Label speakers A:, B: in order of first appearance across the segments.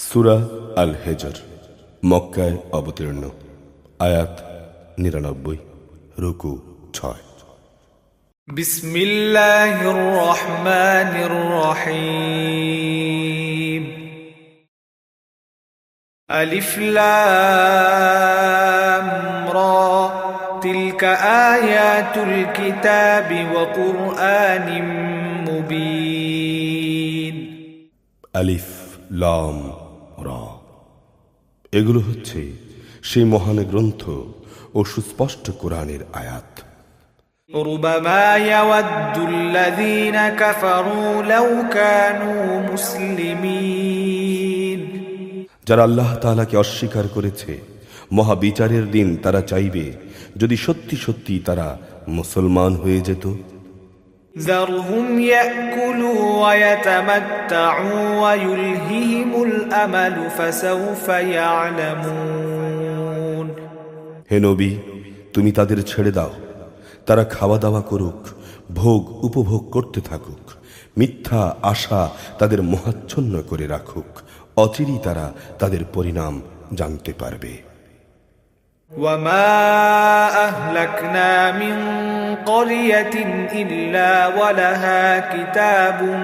A: সূরা আল হিজর মক্কায় অবতীর্ণ। আয়াত ৯৯, রুকু ৬।
B: বিসমিল্লাহির রহমানির রহিম। আলিফ লাম রা তিলকা আয়াতুল কিতাবি ওয়া কুরআনিম মুবিন।
A: আলিফ লাম রা, এগুলো হচ্ছে সেই মহান গ্রন্থ ও সুস্পষ্ট কোরআনের আয়াত।
B: রুবামা ইয়াওয়াদ্দুল্লাযীনা কাফারু লাউ কানু মুসলিমিন।
A: যারা আল্লাহ তাআলাকে অস্বীকার করেছে, মহাবিচারের দিন তারা চাইবে যদি সত্যি সত্যি তারা মুসলমান হয়ে যেত।
B: যারহুম ইয়াকুলু ওয়া ইয়াতামাত্তাউ ওয়া ইউলহিহিমুল আমালু ফাসাউফা ইয়ালামুন।
A: হে নবী, তুমি তাদের ছেড়ে দাও, তারা খাওয়া দাওয়া করুক, ভোগ উপভোগ করতে থাকুক, মিথ্যা আশা তাদের মোহাচ্ছন্ন করে রাখুক, অচিরেই তারা তাদের পরিণাম জানতে পারবে।
B: ওয়ামা আহলাকনা মিন ক্বরিয়াতিন ইল্লা ওয়ালাহা কিতাবুম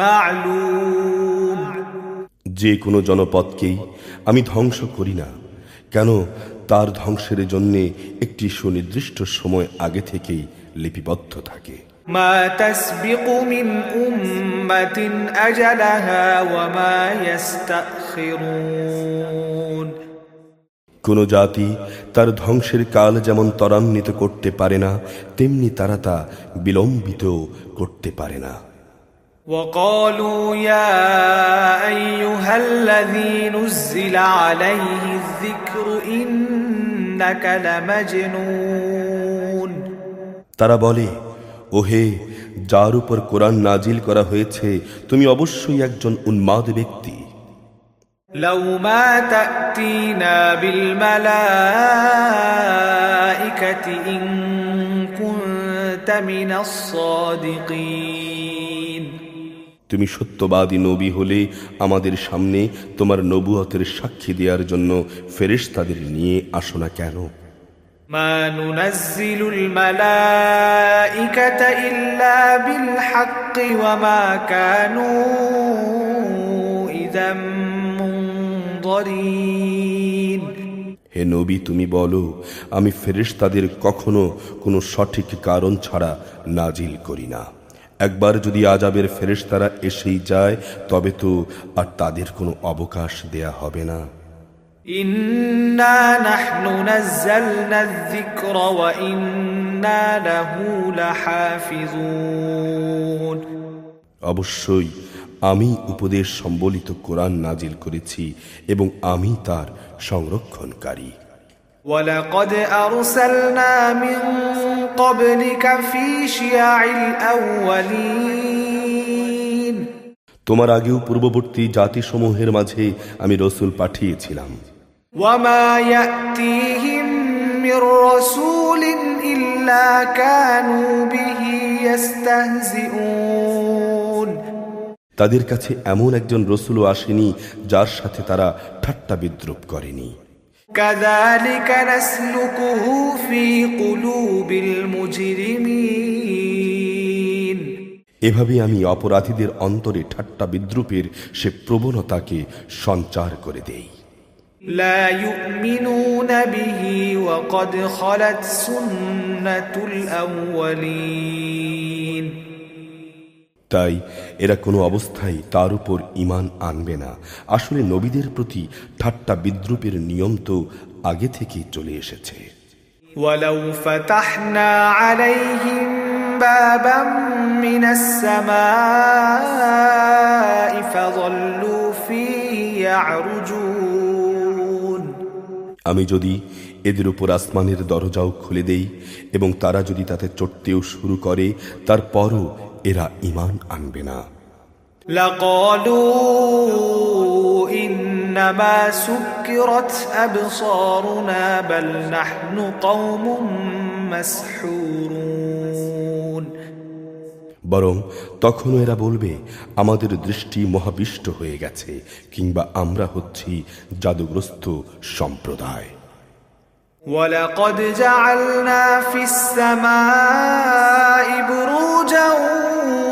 B: মা'লুম।
A: যে কোনো জনপদকেই আমি ধ্বংস করি না, কেন তার ধ্বংসের জন্যে একটি সুনির্দিষ্ট সময় আগে থেকেই লিপিবদ্ধ থাকে।
B: মা তাসবিকু মিন উম্মাতিন আজালাহা ওয়া মা ইস্তাখিরুন।
A: কোন জাতি তার ধ্বংসের কাল যেমন ত্বরান্বিত করতে পারে না, তেমনি তারা তা বিলম্বিত করতে পারে না।
B: وقالوا يا أيها الذي نزل عليه الذكر إنك لمجنون।
A: তারা বলে, ওহে যার উপর কোরআন নাজিল করা হয়েছে, তুমি অবশ্যই একজন উন্মাদ ব্যক্তি।
B: لو ما تأتينا بالملائكة إن كنت من الصادقين।
A: তুমি সত্যবাদী নবী হলে আমাদের সামনে তোমার নবুয়তের সাক্ষী দেওয়ার জন্য ফেরেশতাদের নিয়ে আসো না কেন?
B: ما ننزل الملائكة إلا بالحق وما كانوا إذا منظرين।
A: হে নবী, তুমি বলো, আমি ফেরেশতাদের কখনো কোনো সঠিক কারণ ছাড়া নাজিল করি না। একবার যদি আযাবের ফেরেশতারা এসেই যায়, তবে তো আর তাদের কোনো অবকাশ দেয়া হবে না।
B: ইন্না নাহনু নাযালনা যিকরা ওয়া ইন্না লাহু লাহাফিজুন।
A: অবশ্যই আমি উপদেশ সম্বলিত কোরআন নাজিল করেছি এবং আমি তার সংরক্ষণকারী।
B: ওয়ালাকাদ আরসালনা মিন ক্বাবলিকা ফী শিয়া'ইল আউয়ালিন।
A: তোমার আগেও পূর্ববর্তী জাতিসমূহের মাঝে আমি রাসূল পাঠিয়েছিলাম।
B: ওয়া মা ইয়াতিহিম মির রাসূলিন ইল্লা কানু বিহি ইস্তাহজিউন।
A: তাদের কাছে এমন একজন রাসূলও আসেনি যার সাথে তারা ঠাট্টা বিদ্রূপ করেনি।
B: কাযালিকা নাসলুকুহু ফী কুলুবিল মুজরিমিন।
A: এভাবে আমি অপরাধীদের অন্তরে ঠাট্টা বিদ্রূপের সে প্রবণতাকে সঞ্চার করে দেই।
B: লা ইউমিনুনা বিহি ওয়া ক্বাদ খালাত সুন্নাতুল আউয়ালিন।
A: তাই এরা কোনো অবস্থায় তার উপর ঈমান আনবে না। আসলে নবীদের প্রতি ঠাট্টা বিদ্রূপের নিয়ম তো আগে থেকেই চলে এসেছে।
B: ওয়ালাউ ফাতাহনা আলাইহিম বাবাম মিনাস সামাই ফাযাল্লু ফীহি ইয়ারজুন।
A: আমি যদি এদের উপর আসমানের দরজাও খুলে দেই এবং তারা যদি তাতে চড়তেও শুরু করে, তারপরও এরা ঈমান আনবে না।
B: লাকালু ইন্নামা সুক্কিরাত আবসারুনা বাল নাহনু কওমুম মাসহুরুন।
A: বরং তখনও এরা বলবে, আমাদের দৃষ্টি মহাবিষ্ট হয়ে গেছে, কিংবা আমরা হচ্ছি জাদুগ্রস্ত সম্প্রদায়।
B: وَلَقَدْ جَعَلْنَا فِي السَّمَاءِ بُرُوجًا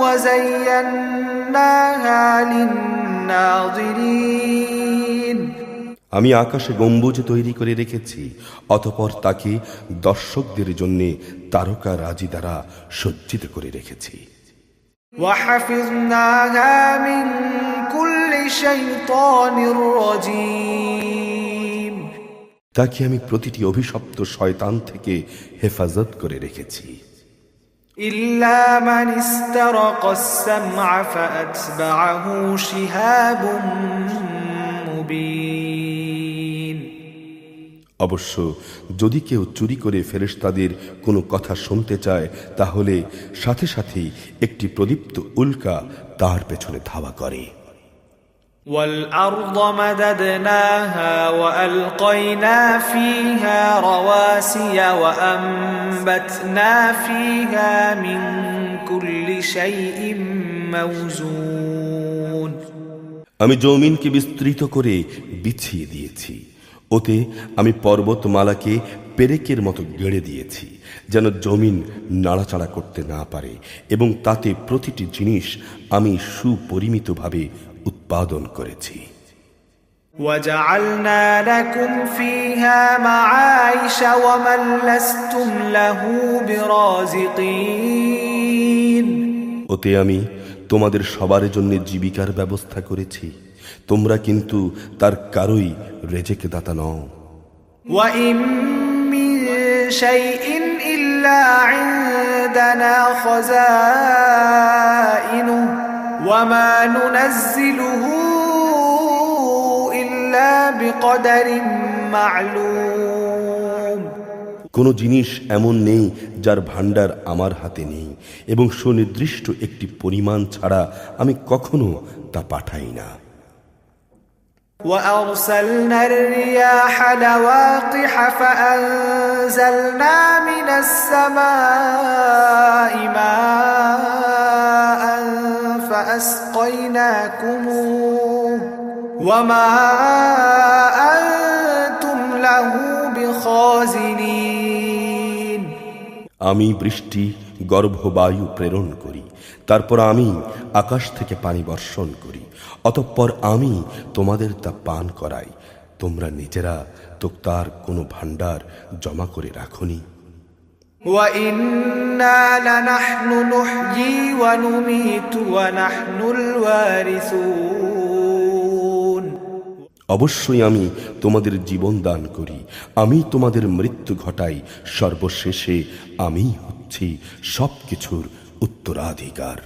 B: وَزَيَّنَّاهَا لِلنَّاظِرِينَ
A: আমি আকাশে গম্বুজ তৈরি করে রেখেছি, অতঃপর তাকে দর্শকদের জন্য তারকা রাজি দ্বারা সজ্জিত করে রেখেছি।
B: وَحَفِظْنَاهَا مِنْ كُلِّ شَيْطَانٍ رَجِيمٍ
A: তাকে আমি প্রতিটি অভিশপ্ত শয়তান থেকে হেফাজত করে রেখেছি।
B: إِلَّا مَنِ اسْتَرَقَ السَّمْعَ فَأَتْبَعَهُ شِهَابٌ مُبِينٌ
A: অবশ্য যদি কেউ চুরি করে ফেরেশতাদের কোনো কথা শুনতে চায়, তাহলে সাথে সাথেই একটি প্রদীপ্ত উল্কা তার পেছনে ধাওয়া করে।
B: وَالْأَرْضَ مَدَدْنَاهَا وَأَلْقَيْنَا فِيهَا رَوَاسِيَ وَأَنبَتْنَا فِيهَا مِنْ كُلِّ شَيْءٍ مَوْزُونٍ
A: আমি জমিনকে বিস্তৃত করে বিছিয়ে দিয়েছি, ওতে আমি পর্বতমালাকে পেরেকের মতো গেড়ে দিয়েছি, যেন জমিন নাড়াচাড়া করতে না পারে, এবং তাতে প্রতিটি জিনিস আমি সুপরিমিতভাবে উৎপাদন করেছি।
B: وَجَعَلْنَا لَكُمْ فِيهَا مَعَايِشَ وَمَنْ لَسْتُمْ لَهُ بِرَازِقِينَ
A: ওতে আমি তোমাদের সবার জন্য জীবিকার ব্যবস্থা করেছি, তোমরা কিন্তু তার কারোই রেজেক দাতা নও।
B: وَإِن مِّن شَيْءٍ إِلَّا عِندَنَا خَزَائِنُهُ وَمَا نُنَزِّلُهُ إِلَّا بِقَدَرٍ مَّعْلُومٍ
A: কোনো জিনিস এমন নেই যার ভাণ্ডার আমার হাতে নেই, এবং সুনির্দিষ্ট একটি পরিমাণ ছাড়া আমি কখনো তা পাঠাই না।
B: وَأَرْسَلْنَا الرِّيَاحَ لَوَاقِحَ فَأَنزَلْنَا مِنَ السَّمَاءِ مَاءً فَأَسْقَيْنَاكُمُوهُ وَمَا أَنْتُمْ لَهُ بِخَازِنِينَ
A: আমি বৃষ্টি গর্ভবায়ু প্রেরণ করি, তারপর আমি আকাশ থেকে পানি বর্ষণ করি, অতঃপর আমি তোমাদের তা পান করাই। তোমরা নিজেরা তো তার কোনো ভাণ্ডার জমা করে রাখনি।
B: وَإِنَّا لَنَحْنُ نُحْيِي وَنُمِيتُ وَنَحْنُ الْوَارِثُونَ
A: অবশ্যই আমি তোমাদের জীবন দান করি, আমি তোমাদের মৃত্যু ঘটাই, সর্বশেষে আমি হচ্ছি সবকিছুর উত্তরাধিকার।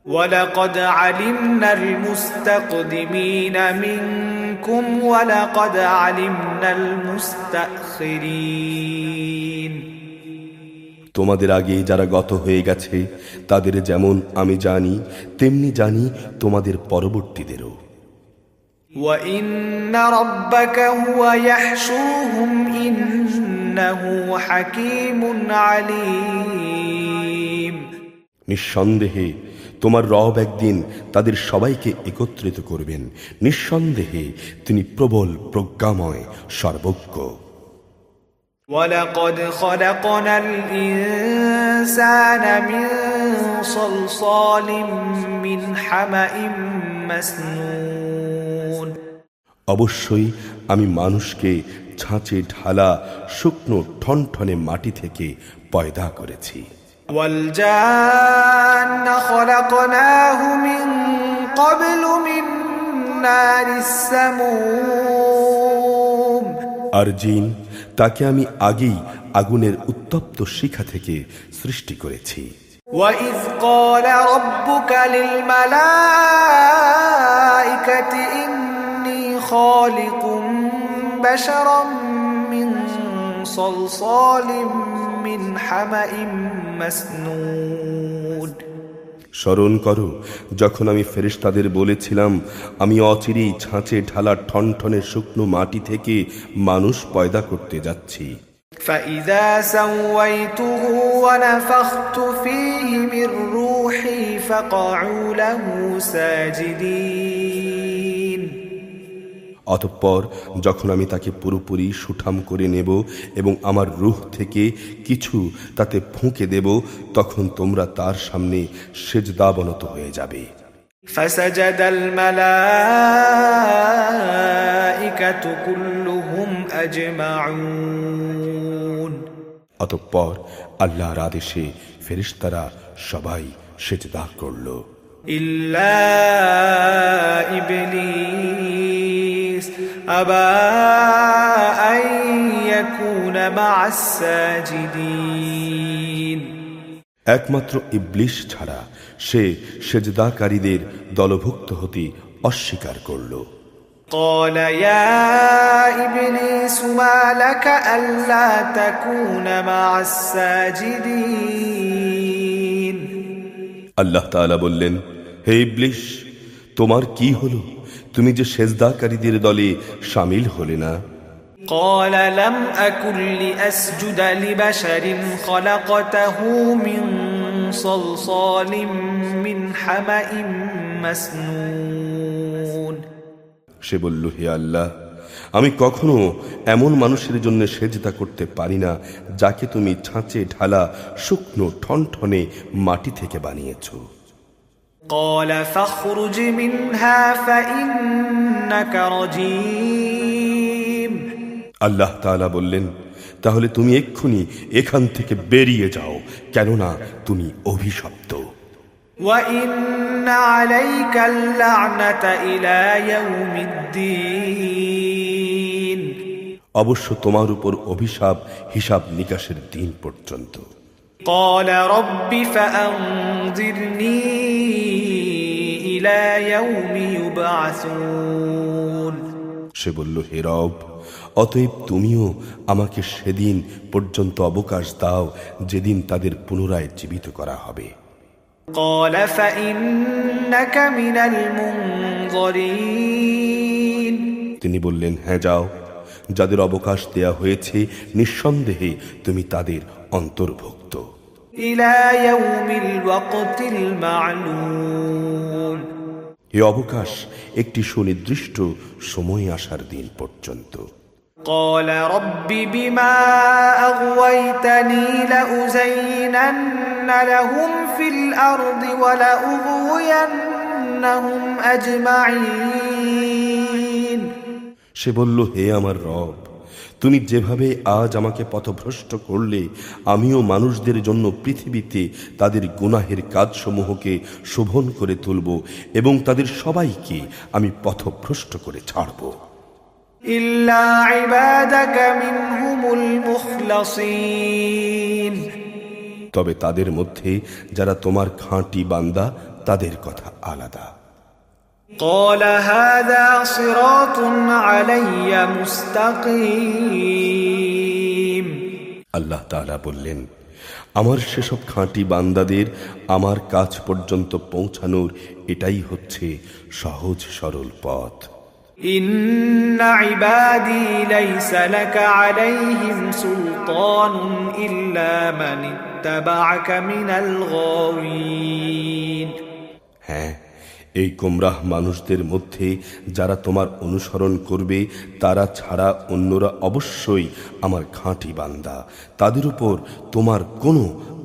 B: وَلَقَدْ عَلِمْنَا الْمُسْتَقْدِمِينَ مِنْكُمْ وَلَقَدْ عَلِمْنَا الْمُسْتَأْخِرِينَ
A: তোমাদের আগে যারা গত হয়ে গেছে তাদের যেমন আমি জানি, তেমনি জানি তোমাদের পরবর্তীদেরও।
B: وَإِنَّ رَبَّكَ هُوَ يَحْشُرُهُمْ إِنَّهُ حَكِيمٌ عَلِيمٌ
A: নিঃসন্দেহে তোমার রব একদিন তাদের সবাইকে একত্রিত করবেন, নিঃসন্দেহে তিনি প্রবল প্রজ্ঞাময় সর্বজ্ঞ।
B: وَلَقَدْ خَلَقْنَا الْإِنسَانَ مِنْ صَلْصَالٍ مِنْ حَمَإٍ مَسْنُونٍ
A: অবশ্যই আমি মানুষকে ছাঁচে ঢালা শুকনো ঠনঠনে মাটি থেকে পয়দা করেছি।
B: وَالْجَانَّ خَلَقْنَاهُ مِنْ قَبْلُ مِنْ نَارِ السَّمُومِ
A: আর জিন, তাকে আমি আগেই আগুনের উত্তপ্ত শিখা থেকে সৃষ্টি করেছি।
B: وَإِذْ قَالَ رَبُّكَ لِلْمَلَائِكَةِ إِنِّي خَالِقٌ بَشَرًا مِنْ صَلْصَالٍ مِنْ حَمَإٍ مسنون
A: স্মরণ করো যখন আমি ফেরেশতাদের বলেছিলাম, আমি অচিরেই ছাঁচে ঢালা ঠনঠনে শুকনো মাটি থেকে মানুষ পয়দা করতে যাচ্ছি।
B: فَإِذَا سَوَّيْتُهُ ونفخت فيه من روحي فقعوا له ساجدين
A: অতঃপর যখন আমি তাকে পুরোপুরি সুঠাম করে নেব এবং আমার রূহ থেকে কিছু তাতে ফুঁকে দেব, তখন তোমরা তার সামনে সেজদাবনত হয়ে যাবে।
B: فسجد الملائكة كلهم أجمعون
A: অতঃপর আল্লাহর আদেশে ফেরেশতারা সবাই সেজদা করল,
B: إلا إبليس أبى أن يكون مع الساجدين
A: একমাত্র ইবলিস ছাড়া সে সেজদাকারীদের দলভুক্ত হতে অস্বীকার করল।
B: قال يا إبليس ما لك ألا تكون مع الساجدين
A: আল্লাহ তাআলা বললেন, হে ইবলিস, তোমার কি হলো, তুমি যে সেজদাকারীদের দলে শামিল হলে না?
B: قال لم أكن لأسجد لبشر خلقته من صلصال من حمأ مسنون
A: সে বলল, হে আল্লাহ, আমি কখনো এমন মানুষের জন্য সেজদা করতে পারি না যাকে তুমি ছাঁচে ঢালা শুকনো ঠনঠনে মাটি থেকে বানিয়েছো।
B: قال فاخرج منها فإنك رجيم
A: আল্লাহ তাআলা বললেন, তাহলে তুমি এক্ষুনি এখান থেকে বেরিয়ে যাও, কেননা তুমি অভিশপ্ত।
B: وإن عليك اللعنة إلى يوم الدين
A: অবশ্য তোমার উপর অভিশাপ হিসাব নিকাশের দিন পর্যন্ত।
B: قال رب فأنظرني إلى يوم يبعثون
A: সে বলল, হে রব, অতএব তুমিও আমাকে সেদিন পর্যন্ত অবকাশ দাও যেদিন তাদের পুনরায় জীবিত করা হবে।
B: قال فإنك من المنظرين
A: তিনি বললেন, হ্যাঁ যাও, যাদের অবকাশ দেয়া হয়েছে নিঃসন্দেহে তুমি তাদের অন্তর্ভুক্ত।
B: إلى يوم الوقت المعلوم
A: এ অবকাশ একটি সুনির্দিষ্ট সময় আসার দিন পর্যন্ত।
B: قال رب بما أغويتني لأزينن لهم في الأرض ولأغوينهم أجمعين
A: সে বলল, হে আমার রব, তুমি যেভাবে আজ আমাকে পথভ্রষ্ট করলে, আমিও মানুষদের জন্য পৃথিবীতে তাদের গুনাহের কাজসমূহকে শোভন করে তুলব এবং তাদের সবাইকে আমি পথভ্রষ্ট করে ছাড়ব।
B: إلا عبادك منهم المخلصين
A: তবে তাদের মধ্যে যারা তোমার খাঁটি বান্দা, তাদের কথা আলাদা।
B: قال هذا صراط علي مستقيم
A: আল্লাহ তাআলা বললেন, আমার সেসব খাঁটি বান্দাদের আমার কাছ পর্যন্ত পৌঁছানোর এটাই হচ্ছে সহজ সরল পথ।
B: إن عبادي ليس لك عليهم سلطان إلا من اتبعك من الغاوين
A: হ্যাঁ, এই গোমরাহ মানুষদের মধ্যে যারা তোমার অনুসরণ করবে তারা ছাড়া অন্যরা অবশ্যই আমার খাঁটি বান্দা, তাদের উপর তোমার কোনো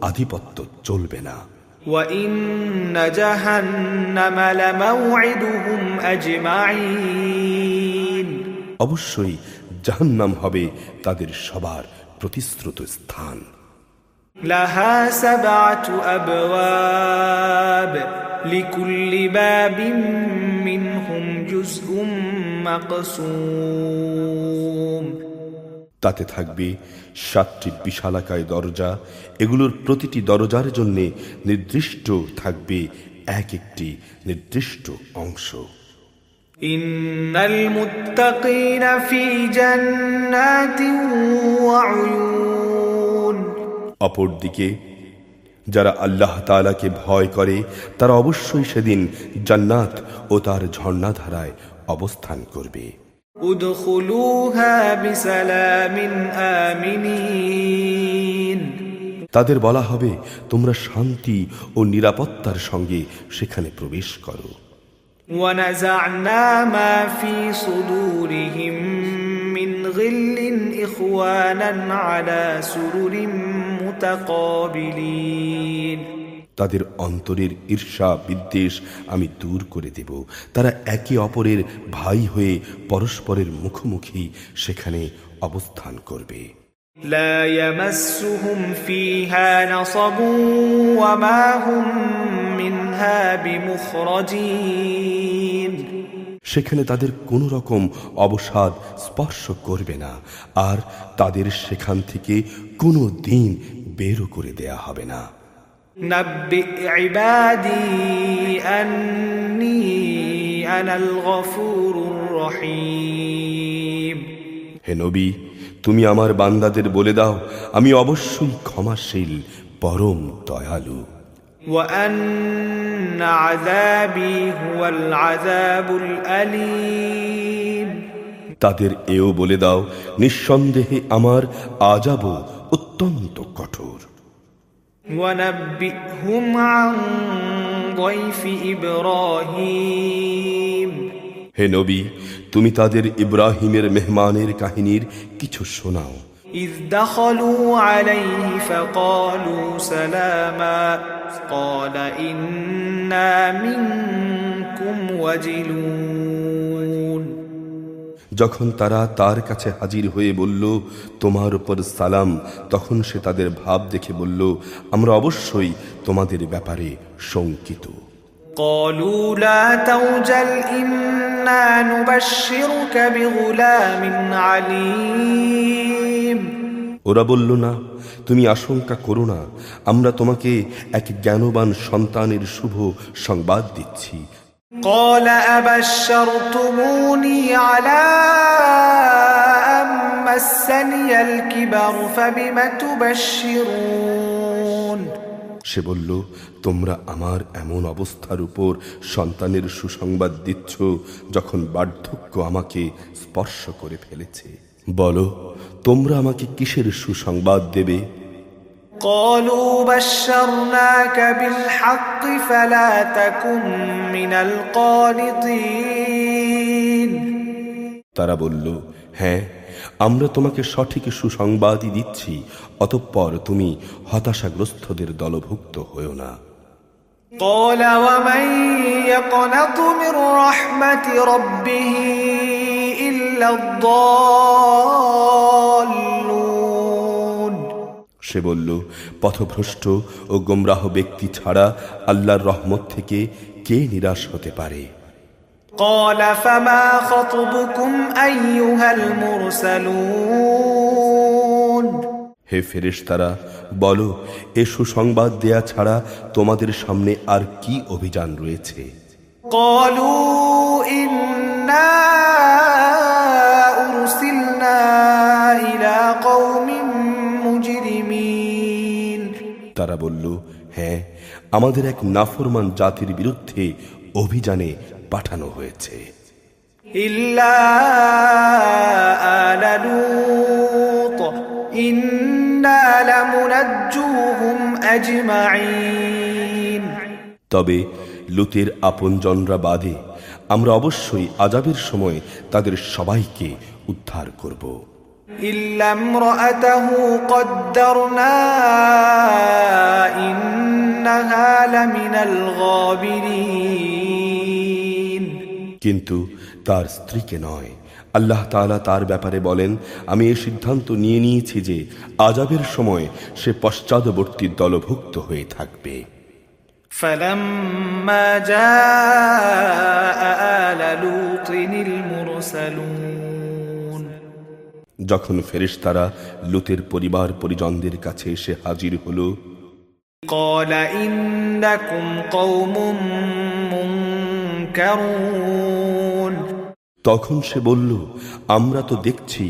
A: আধিপত্য চলবে না।
B: وإن جهنم لموعدهم أجمعين
A: অবশ্যই জাহান্নাম হবে তাদের সবার প্রতিশ্রুত স্থান।
B: لها 7 أبواب لكل باب منهم جزء مقسوم
A: তাতে থাকবে 7টি বিশালাকায় দরজা, এগুলোর প্রতিটি দরজার জন্য নির্দিষ্ট থাকবে এক একটি নির্দিষ্ট অংশ।
B: إن المتقين في جنات وعيون
A: অপরদিকে যারা আল্লাহ তাআলাকে ভয় করে তারা অবশ্যই সেদিন জান্নাত ও তার ঝর্ণাধারায় অবস্থান করবে।
B: ادخلوها بسلام آمنين
A: তাদের বলা হবে, তোমরা শান্তি ও নিরাপত্তার সঙ্গে সেখানে প্রবেশ করো।
B: ونزعنا ما في صدورهم من غل إخوانا على سرر متقابلين
A: তাদের অন্তরের ঈর্ষা বিদ্বেষ আমি দূর করে দেব। তারা একে অপরের ভাই হয়ে পরস্পরের মুখোমুখি সেখানে অবস্থান করবে।
B: لا يمسهم فيها نصب وما هم منها بمخرجين
A: সেখানে তাদের কোনো রকম অবসাদ স্পর্শ করবে না, আর তাদের সেখান থেকে কোনো দিন বেরও করে দেয়া হবে না।
B: نبئ عبادي أني أنا الغفور الرحيم
A: হে নবী, তুমি আমার বান্দাদের বলে দাও, আমি অবশ্যই ক্ষমাশীল, পরম দয়ালু।
B: وأن عذابي هو العذاب الأليم
A: তাদের এও বলে দাও, নিঃসন্দেহে আমার আযাব অত্যন্ত কঠোর।
B: ونبئهم عن ضيف إبراهيم
A: হে নবী, তুমি তাদের ইব্রাহিমের মেহমানের কাহিনীর কিছু শোনাও।
B: إذ دخلوا عليه فقالوا سلاما قال إنا منكم وجلون
A: যখন তারা তার কাছে হাজির হয়ে বলল, তোমার উপর সালাম, তখন সে তাদের ভাব দেখে বলল, আমরা অবশ্যই তোমাদের ব্যাপারে শঙ্কিত।
B: قالوا لا توجل إنا نبشرك بغلام عليم
A: ওরা বলল, না, তুমি আশঙ্কা করো না, আমরা তোমাকে এক জ্ঞানবান সন্তানের শুভ সংবাদ দিচ্ছি।
B: قال أبشرتموني على أن مسني الكبر فبم تبشرون
A: সে বলল, তোমরা আমার এমন অবস্থার উপর সন্তানের সুসংবাদ দিচ্ছ যখন বার্ধক্য আমাকে স্পর্শ করে ফেলেছে। বলো, তোমরা আমাকে কিসের সুসংবাদ দেবে?
B: قالوا بشرناك بالحق فلا تكن من القانطين
A: তারা বলল, হ্যাঁ, আমরা তোমাকে সঠিক সুসংবাদই দিচ্ছি, অতঃপর তুমি হতাশাগ্রস্তদের দলভুক্ত হও না।
B: قال ومن يقنط من رحمة ربه إلا الضالون
A: সে বলল, পথভ্রষ্ট ও গোমরাহ ব্যক্তি ছাড়া আল্লাহর রহমত থেকে কে নিরাশ হতে পারে?
B: قال فما خطبكم أيها المرسلون
A: হে ফেরেশতারা, বলো, এ সুসংবাদ দেয়া ছাড়া তোমাদের সামনে আর কি অভিযান রয়েছে?
B: قالوا إنا أرسلنا إلى قوم مجرمين
A: তারা বলল, হ্যাঁ, আমাদের এক নাফরমান জাতির বিরুদ্ধে অভিযানে পাঠানো হয়েছে।
B: إلا آل لوط إنا لمنجوهم أجمعين
A: তবে লুতের আপনজনরা বাদে আমরা অবশ্যই আযাবের সময় তাদের সবাইকে উদ্ধার করব।
B: إلا امرأته قدرنا إنها لمن الغابرين
A: কিন্তু তার স্ত্রীকে নয়। আল্লাহ তাআলা তার ব্যাপারে বলেন, আমি এই সিদ্ধান্ত নিয়ে নিয়েছি যে আযাবের সময় সে পশ্চাদবর্তী দলভুক্ত হয়ে থাকবে।
B: فلما جاء آل لوط المرسلون
A: যখন ফেরেশতারা লুতের পরিবার পরিজনদের কাছে এসে হাজির হলো,
B: قال إنكم قوم منكرون
A: তখন সে বলল, আমরা তো দেখছি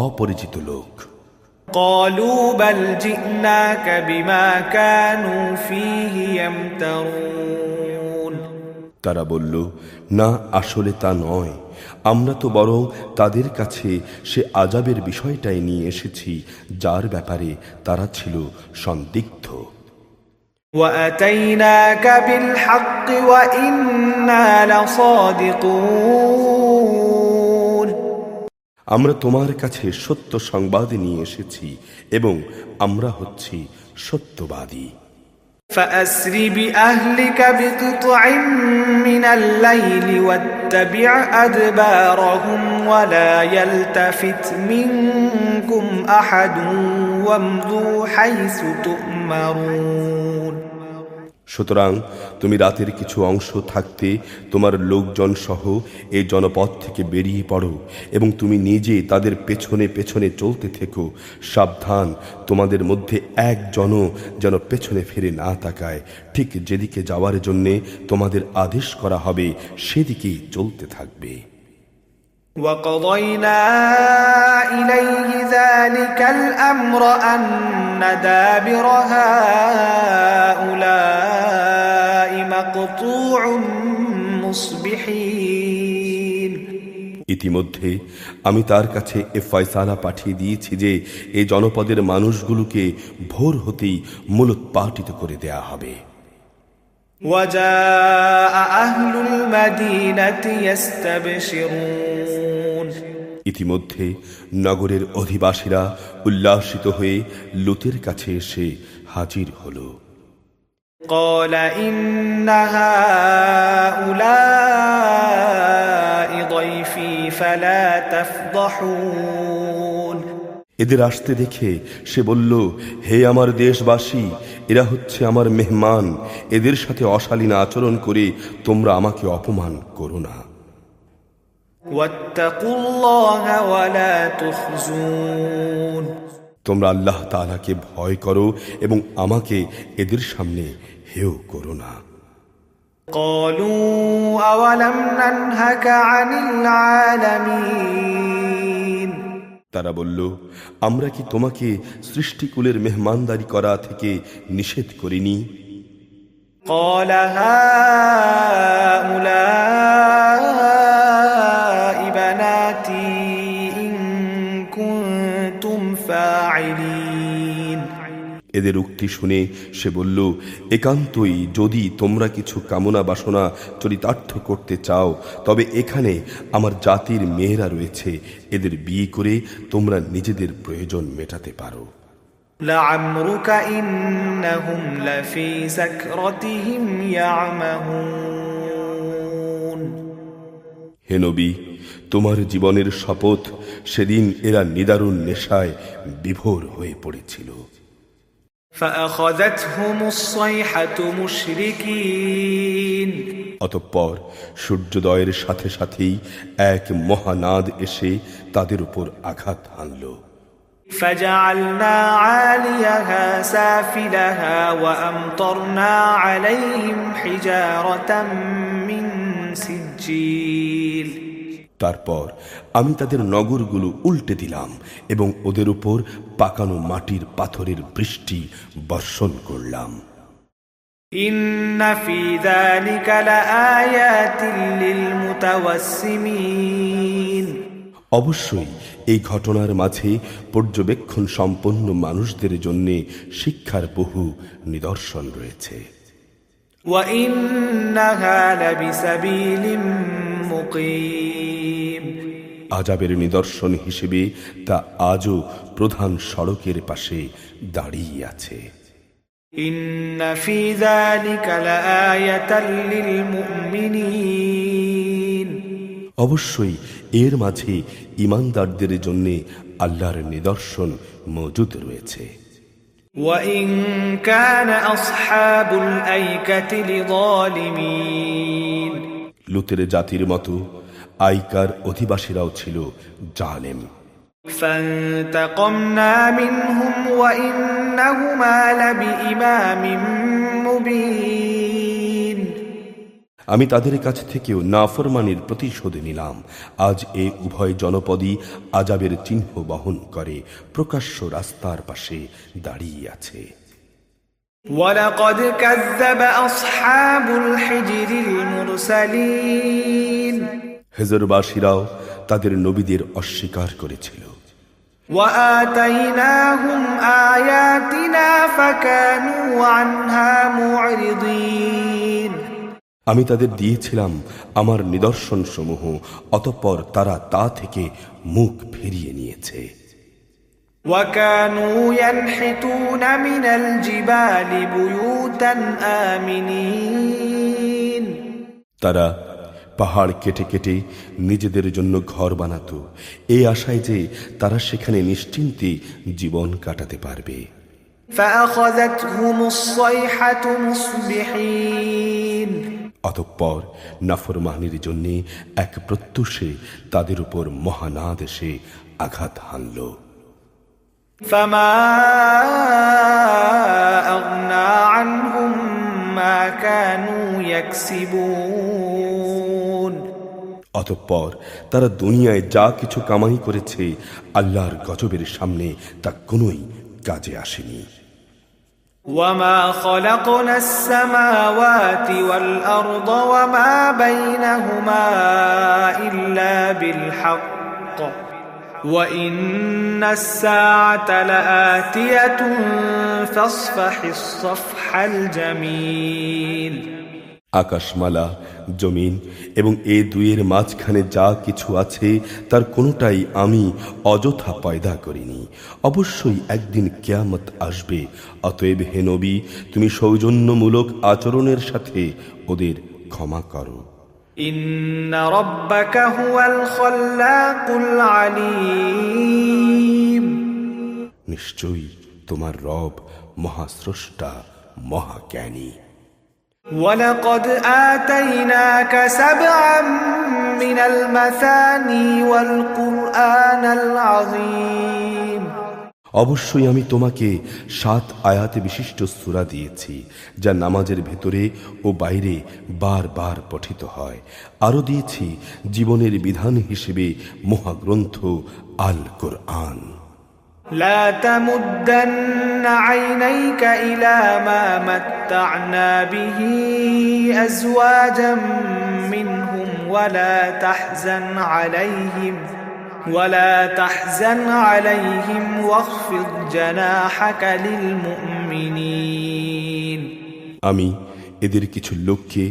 A: অপরিচিত লোক।
B: قالوا بل جئناك بما كانوا فيه يمترون
A: তারা বলল, না, আসলে তা নয়, আমরা তো বরং তাদের কাছে সে আযাবের বিষয়টাই নিয়ে এসেছি যার ব্যাপারে তারা ছিল সন্দিগ্ধ।
B: وَأَتَيْنَاكَ بِالْحَقِّ وَإِنَّا لَصَادِقُونَ
A: আমরা তোমার কাছে সত্য সংবাদ নিয়ে এসেছি এবং আমরা হচ্ছি সত্যবাদী।
B: فَأَسْرِ بِأَهْلِكَ بِقِطْعٍ مِّنَ اللَّيْلِ وَاتَّبِعْ أَدْبَارَهُمْ وَلَا يَلْتَفِتْ مِنكُمْ أَحَدٌ وَامْضُوا حَيْثُ تُؤْمَرُونَ
A: সুতরাং তুমি রাতের কিছু অংশ থাকতে তোমার লোকজন সহ এই জনপদ থেকে বেরিয়ে পড়ো এবং তুমি নিজে তাদের পেছনে পেছনে চলতে থেকো। সাবধান, তোমাদের মধ্যে একজনও যেন পেছনে ফিরে না তাকায়। ঠিক যেদিকে যাওয়ার জন্যে তোমাদের আদেশ করা হবে সেদিকেই চলতে থাকবে।
B: وَقَضَيْنَا إِلَيْهِ ذَلِكَ الْأَمْرَ أَنَّ دَابِرَ هَؤُلَاءِ مَقْطُوعٌ مُصْبِحِينَ
A: ইতিমধ্যে আমি তার কাছে এ ফয়সালা পাঠিয়ে দিয়েছি যে এই জনপদের মানুষগুলোকে ভোর হতেই মূলোৎপাটিত করে দেয়া হবে।
B: وَجَاءَ أَهْلُ الْمَدِينَةِ يَسْتَبْشِرُونَ
A: ইতিমধ্যে নগরের অধিবাসীরা উল্লাসিত হয়ে লুতের কাছে এসে হাজির হল।
B: قَالَ إِنَّ هَؤُلَاءِ ضَيْفِي فَلَا تَفْضَحُونِ
A: এদের আসতে দেখে সে বলল, হে আমার দেশবাসী, এরা হচ্ছে আমার মেহমান, এদের সাথে অশালীন আচরণ করে তোমরা আমাকে অপমান করো না।
B: وَاتَّقُوا اللَّهَ وَلَا تُخْزُونِ
A: তোমরা আল্লাহ তাআলাকে ভয় করো এবং আমাকে এদের সামনে হেয় করো না।
B: قَالُوا أَوَلَمْ نَنْهَكَ عَنِ الْعَالَمِينَ
A: তারা বলল, আমরা কি তোমাকে সৃষ্টিকুলের মেহমানদারি করা থেকে নিষেধ করিনি?
B: قَالَ هَؤُلَاءِ بَنَاتِي إِن كُنتُمْ فَاعِلِينَ
A: এদের উক্তি শুনে সে বলল, একান্তই যদি তোমরা কিছু কামনা বাসনা চরিতার্থ করতে চাও তবে এখানে আমার জাতির মেয়েরা রয়েছে, এদের বিয়ে করে তোমরা নিজেদের প্রয়োজন মেটাতে পারো।
B: لَعَمْرُكَ إِنَّهُمْ لَفِي سَكْرَتِهِمْ يَعْمَهُونَ
A: হে নবী, তোমার জীবনের শপথ, সেদিন এরা নিদারুণ নেশায় বিভোর হয়ে পড়েছিল।
B: فأخذتهم الصيحة مشركين
A: অতঃপর সূর্যোদয়ের সাথে সাথেই এক মহানাদ এসে তাদের উপর আঘাত হানল।
B: فجعلنا عاليها سافلها وأمطرنا عليهم حجارة من سجيل
A: তারপর আমি তাদের নগরগুলো উল্টে দিলাম এবং ওদের উপর পাকানো মাটির পাথরের বৃষ্টি বর্ষণ করলাম।
B: إن في ذلك لآيات للمتوسمين
A: অবশ্যই এই ঘটনার মাঝে পর্যবেক্ষণ সম্পন্ন মানুষদের জন্য শিক্ষার বহু নিদর্শন রয়েছে।
B: وإنها لبسبيل مقيم
A: আযাবের নিদর্শন হিসেবে তা আজও প্রধান সড়কের পাশে দাঁড়িয়ে আছে।
B: إن في ذلك لآية للمؤمنين
A: অবশ্যই এর মাঝে ঈমানদারদের জন্য আল্লাহর নিদর্শন মজুদ রয়েছে।
B: وإن كان أصحاب الأيكة لظالمين
A: লুতের জাতির মতো আইকার অধিবাসীরাও ছিল জালেম।
B: فانتقمنا منهم وإنهما لبإمام مبين
A: আমি তাদের কাছ থেকেও নাফরমানির প্রতিশোধ নিলাম। আজ এ উভয় জনপদই আযাবের চিহ্ন বহন করে প্রকাশ্য রাস্তার পাশে দাঁড়িয়ে আছে।
B: ولقد كذب أصحاب الحجر المرسلين
A: হেজরবাসীরাও তাদের নবীদের অস্বীকার করেছিল।
B: وآتيناهم آياتنا فكانوا عنها معرضين
A: আমি তাদের দিয়েছিলাম আমার নিদর্শন সমূহ, অতঃপর তারা তা থেকে মুখ ফিরিয়ে নিয়েছে।
B: وكانوا ينحتون من الجبال بيوتا آمنين
A: তারা পাহাড় কেটে কেটে নিজেদের জন্য ঘর বানাতো, এই আশায় যে তারা সেখানে নিশ্চিন্তে জীবন কাটাতে পারবে।
B: فأخذتهم الصيحة مصبحين
A: অতঃপর নাফরমানির জন্য এক প্রত্যুষে তাদের উপর মহানাদ এসে আঘাত হানল।
B: فما أغنى عنهم ما كانوا يكسبون
A: অতঃপর তারা দুনিয়ায় যা কিছু কামাই করেছে আল্লাহর গজবের সামনে তা কোনোই কাজে আসেনি।
B: وما خلقنا السماوات والأرض وما بينهما إلا بالحق وإن الساعة لآتية فاصفح الصفح الجميل
A: আকাশমালা, জমিন এবং এ দুইয়ের মাঝখানে যা কিছু আছে তার কোনোটাই আমি অযথা পয়দা করিনি। অবশ্যই একদিন কিয়ামত আসবে, অতএব হে নবী, তুমি সৌজন্যমূলক আচরণের সাথে ওদের ক্ষমা করো।
B: إن ربك هو الخلاق العليم
A: নিশ্চয়ই তোমার রব মহাস্রষ্টা, মহাজ্ঞানী।
B: ولقد آتيناك 7 من المثاني والقرآن العظيم
A: অবশ্যই আমি তোমাকে 7 আয়াতে বিশিষ্ট সূরা দিয়েছি, যা নামাজের ভেতরে ও বাইরে বারবার পঠিত হয়। আরো দিয়েছি জীবনের বিধান হিসেবে মহাগ্রন্থ আল কোরআন।
B: لا تمدن عينيك إلى ما متعنا به أزواجا منهم ولا تحزن عليهم واخفض جناحك للمؤمنين
A: আমি এদের কিছু লোককে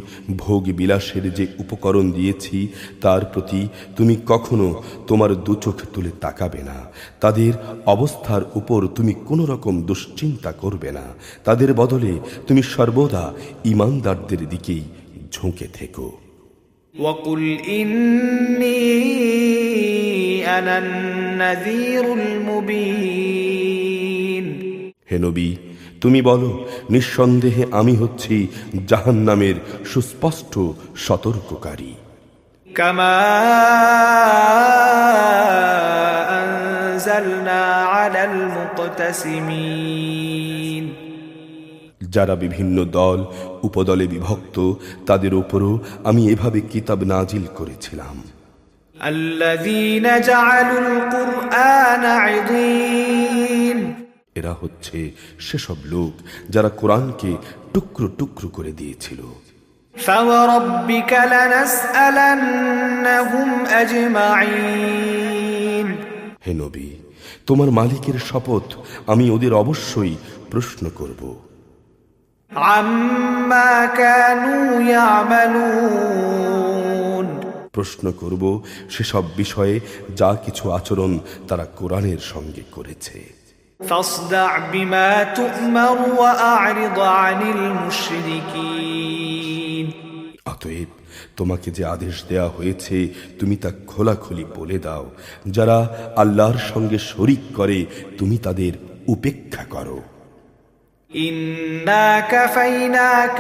A: ভোগ বিলাসের যে উপকরণ দিয়েছি তার প্রতি তুমি কখনো তোমার দুচোখ তুলে তাকাবে না। তাদের অবস্থার উপর তুমি কোনো রকম দুশ্চিন্তা করবে না। তাদের বদলে তুমি সর্বদা ঈমানদারদের দিকেই ঝুঁকে থেকো।
B: وقل إني أنا النذير المبين
A: হে নবী, তুমি বলো, নিঃসন্দেহে আমি হচ্ছি জাহান্নামের সুস্পষ্ট সতর্ককারী।
B: كما أنزلنا على المقتسمين
A: যারা বিভিন্ন দল উপদলে বিভক্ত তাদের উপরও আমি এভাবে কিতাব নাজিল করেছিলাম।
B: الذين جعلوا القرآن عضين
A: এরা হচ্ছে সেসব লোক যারা কোরআনকে টুকরো টুকরো করে দিয়েছিল।
B: فوربك لنسألنهم أجمعين
A: হে নবী, তোমার মালিকের শপথ, আমি ওদের অবশ্যই প্রশ্ন করব।
B: عما كانوا يعملون
A: প্রশ্ন করব সেসব বিষয়ে যা কিছু আচরণ তারা কোরআনের সঙ্গে করেছে।
B: فاصدع بما تؤمر وأعرض عن المشركين
A: অতএব তোমাকে যে আদেশ দেয়া হয়েছে তুমি তা খোলাখুলি বলে দাও। যারা আল্লাহর সঙ্গে শরিক করে তুমি তাদের উপেক্ষা করো।
B: إنا كفيناك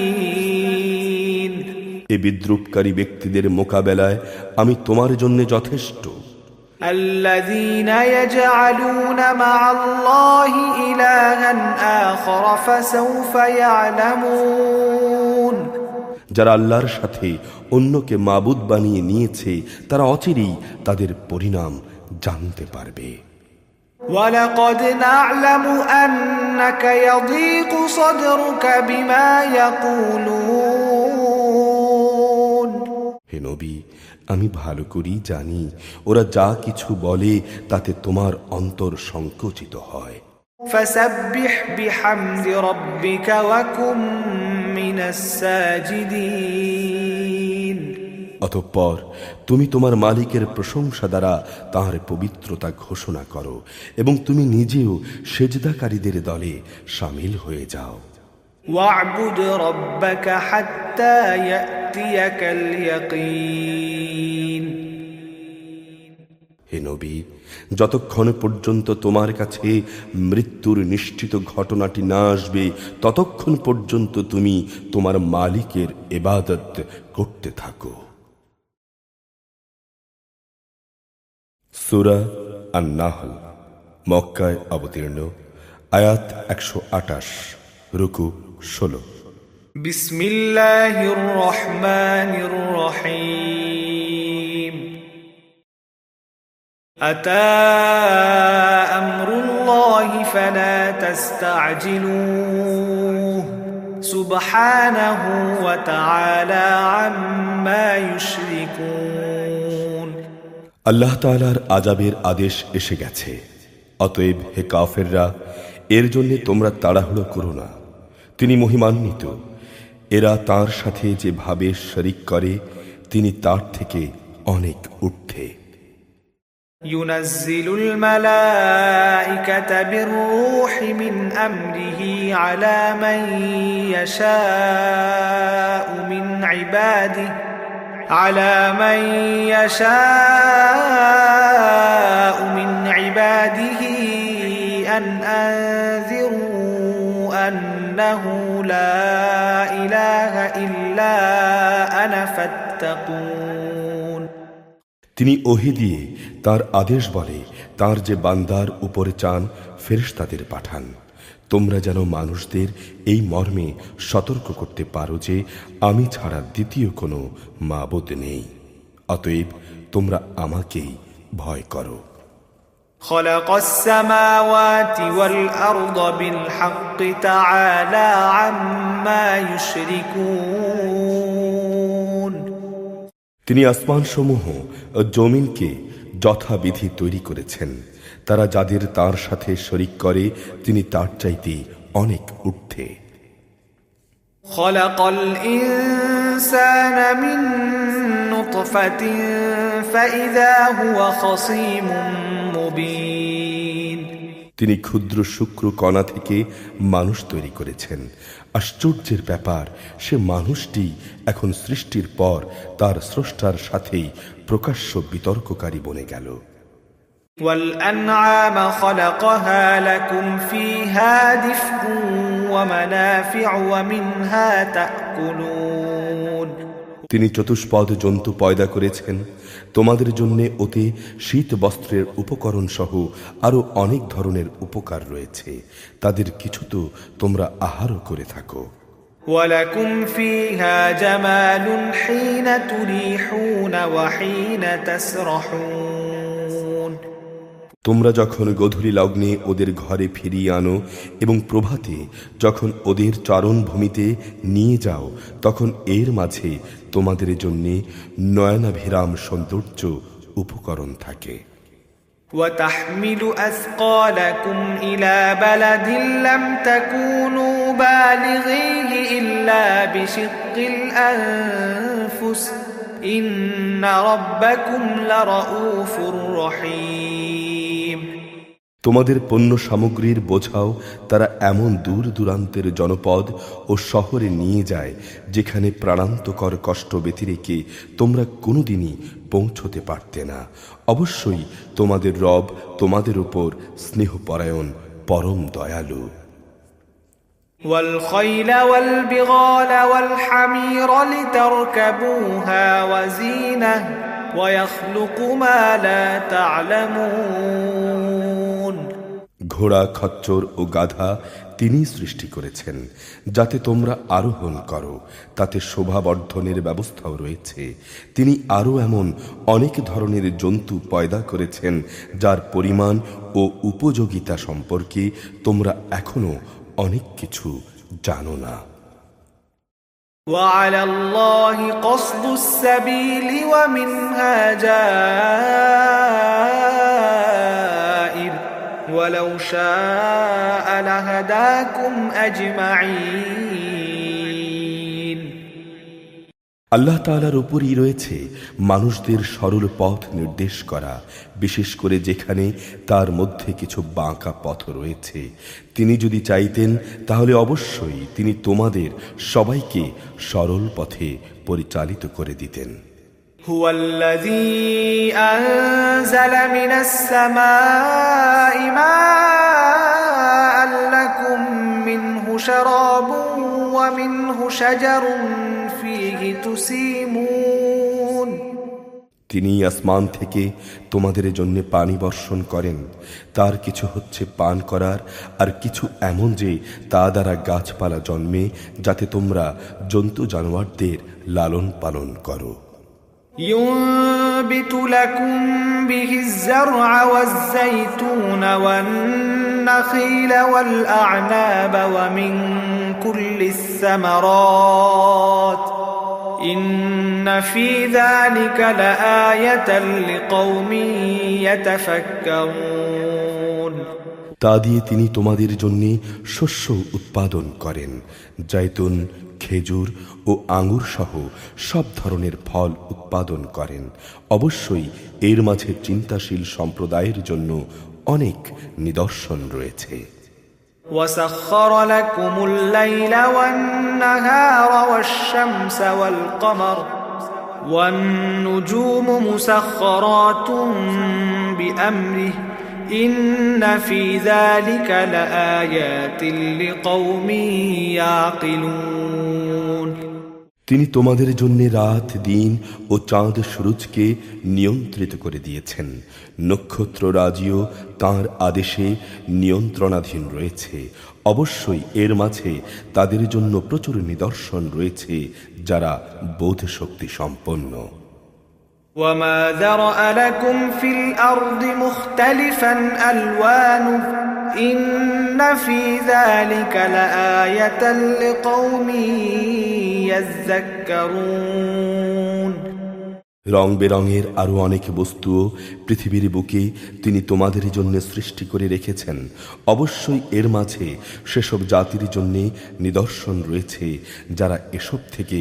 B: المستهزئين
A: এ বিদ্রুপকারী ব্যক্তিদের মোকাবেলায় আমি তোমার জন্য যথেষ্ট।
B: الذين يجعلون مع الله إلها آخر فسوف يعلمون
A: যারা আল্লাহর সাথে অন্যকে মাবুদ বানিয়ে নিয়েছে তারা অচিরেই তাদের পরিণাম জানতে পারবে।
B: ولقد نعلم أنك يضيق صدرك بما يقولون
A: হে নবী, আমি ভালো করেই জানি ওরা যা কিছু বলে তাতে তোমার অন্তর সংকুচিত হয়।
B: فسبح بحمد ربك وكن من الساجدين
A: অতঃপর তুমি তোমার মালিকের প্রশংসা দ্বারা তাঁর পবিত্রতা ঘোষণা করো এবং তুমি নিজেও সেজদাকারীদের দলে শামিল হয়ে যাও।
B: واعبد ربك حتى يأتيك اليقين
A: হে নবী, যতক্ষণ পর্যন্ত তোমার কাছে মৃত্যুর নিশ্চিত ঘটনাটি না আসবে ততক্ষণ পর্যন্ত তুমি তোমার মালিকের ইবাদত করতে থাকো। সূরা আন-নাহল, মক্কায় অবতীর্ণ, আয়াত 128, রুকু 16।
B: بسم الله الرحمن الرحيم أتى أمر الله فلا تستعجلوه سبحانه وتعالى عما يشركون
A: আল্লাহ তাআলার আযাবের আদেশ এসে গেছে, অতএব হে কাফেররা, এর জন্য তোমরা তাড়াহুড়ো করো না। তিনি মহিমান্বিত। এরা তার সাথে যেভাবে শরীক করে তিনি তার থেকে অনেক ঊর্ধ্বে।
B: ينزل الملائكة بالروح من أمره على من يشاء من عباده أن أنذروا أنه لا إله إلا أنا فاتقون
A: তিনি ওহী দিয়ে তার আদেশ বলে তার যে বান্দার উপরে চান ফেরেশতাদের পাঠান, তোমরা যেন মানুষদের এই মর্মে সতর্ক করতে পারো যে আমি ছাড়া দ্বিতীয় কোনো মাবুদ নেই, অতএব তোমরা আমাকেই ভয় করো।
B: خلق السماوات والأرض بالحق تعالى عما يشركون
A: তিনি আসমানসমূহ ও জমিনকে যথাবিধি তৈরি করেছেন, তারা যাদের তার সাথে শরীক করে তিনি তার চাইতে অনেক ঊর্ধ্বে।
B: خلق الإنسان من نطفة فإذا هو خصيم مبين
A: তিনি ক্ষুদ্র শুক্র কণা থেকে মানুষ তৈরি করেছেন। আশ্চর্যের ব্যাপার, সে মানুষটি এখন সৃষ্টির পর তার স্রষ্টার সাথেই প্রকাশ্য বিতর্ককারী বনে গেল।
B: والأنعام خلقها لكم فيها دفء ومنافع ومنها تأكلون
A: তিনি চতুষ্পদ জন্তু পয়দা করেছেন, তোমাদের জন্য ওতে শীত বস্ত্রের উপকরণ সহ আরো অনেক ধরনের উপকার রয়েছে, তাদের কিছু তো তোমরা আহারও করে থাকো।
B: ولكم فيها جمال حين تريحون وحين تسرحون
A: তোমরা যখন গোধূলি লগ্নে ওদের ঘরে ফিরিয়ে আনো এবং প্রভাতে যখন ওদের চারণভূমিতে নিয়ে যাও, তখন এর মাঝে তোমাদের জন্য নয়নাভিরাম সৌন্দর্য উপকরণ থাকে।
B: وتحمل أثقالكم إلى بلد لم تكونوا بالغيه إلا بشق الأنفس إن ربكم لرؤوف رحيم
A: তোমাদের পণ্য সামগ্রীর বোঝাও তারা এমন দূর দূরান্তের জনপদ ও শহরে নিয়ে যায় যেখানে প্রাণান্তকর কষ্ট ব্যতিরেকে তোমরা কোনোদিনই পৌঁছতে পারতে না। অবশ্যই তোমাদের রব তোমাদের উপর স্নেহপরায়ণ, পরম দয়ালু।
B: والخيل والبغال والحمير لتركبوها وزينة ويخلق ما لا تعلمون
A: ঘোড়া, খচ্চর ও গাধা তিনিই সৃষ্টি করেছেন যাতে তোমরা আরোহণ করো, তাতে শোভাবর্ধনের ব্যবস্থাও রয়েছে। তিনি আরও এমন অনেক ধরনের জন্তু পয়দা করেছেন যার পরিমাণ ও উপযোগিতা সম্পর্কে তোমরা এখনো অনেক কিছু জানো না।
B: وعلى الله قصد السبيل ومنها جائر ولو شاء لهداكم أجمعين
A: আল্লাহ তাআলার উপরই রয়েছে মানুষদের সরল পথ নির্দেশ করা, বিশেষ করে যেখানে তার মধ্যে কিছু বাঁকা পথ রয়েছে। তিনি যদি চাইতেন তাহলে অবশ্যই তিনি তোমাদের সবাইকে সরল পথে পরিচালিত করে দিতেন।
B: هو الذي أنزل من السماء ماء لكم منه شراب ومنه شجر فيه تسيمون
A: তিনি আসমান থেকে তোমাদের জন্য পানি বর্ষণ করেন, তার কিছু হচ্ছে পান করার, আর কিছু এমন যে তা দ্বারা গাছপালা জন্মে যাতে তোমরা জন্তু জানোয়ারদের লালন পালন করো।
B: ينبت لكم به الزرع والزيتون والنخيل والأعناب ومن كل الثمرات إن في ذلك لآية لقوم يتفكرون
A: তা দিয়ে তিনি তোমাদের জন্য শস্য উৎপাদন করেন, জৈতুন, খেজুর ও আঙ্গুর সহ সব ধরনের ফল উৎপাদন করেন। অবশ্যই এর মাঝে চিন্তাশীল সম্প্রদায়ের জন্য অনেক নিদর্শন রয়েছে।
B: وسخر لكم الليل والنهار والشمس والقمر والنجوم مسخرات بأمره إن في ذلك لآيات لقوم يعقلون
A: তিনি তোমাদের জন্য রাত, দিন ও চাঁদ সূরজকে নিয়ন্ত্রিত করে দিয়েছেন। নক্ষত্ররাজিও তাঁর আদেশে নিয়ন্ত্রণাধীন রয়েছে। অবশ্যই এর মাঝে তাদের জন্য প্রচুর নিদর্শন রয়েছে যারা বোধ শক্তি সম্পন্ন।
B: وما ذرأ لكم في الأرض مختلفا ألوانه إن في ذلك لآية لقوم يذكرون
A: রং বেরঙের আরো অনেক বস্তুও পৃথিবীর বুকে তিনি তোমাদের জন্য সৃষ্টি করে রেখেছেন। অবশ্যই এর মাঝে সেসব জাতির জন্য নিদর্শন রয়েছে যারা এসব থেকে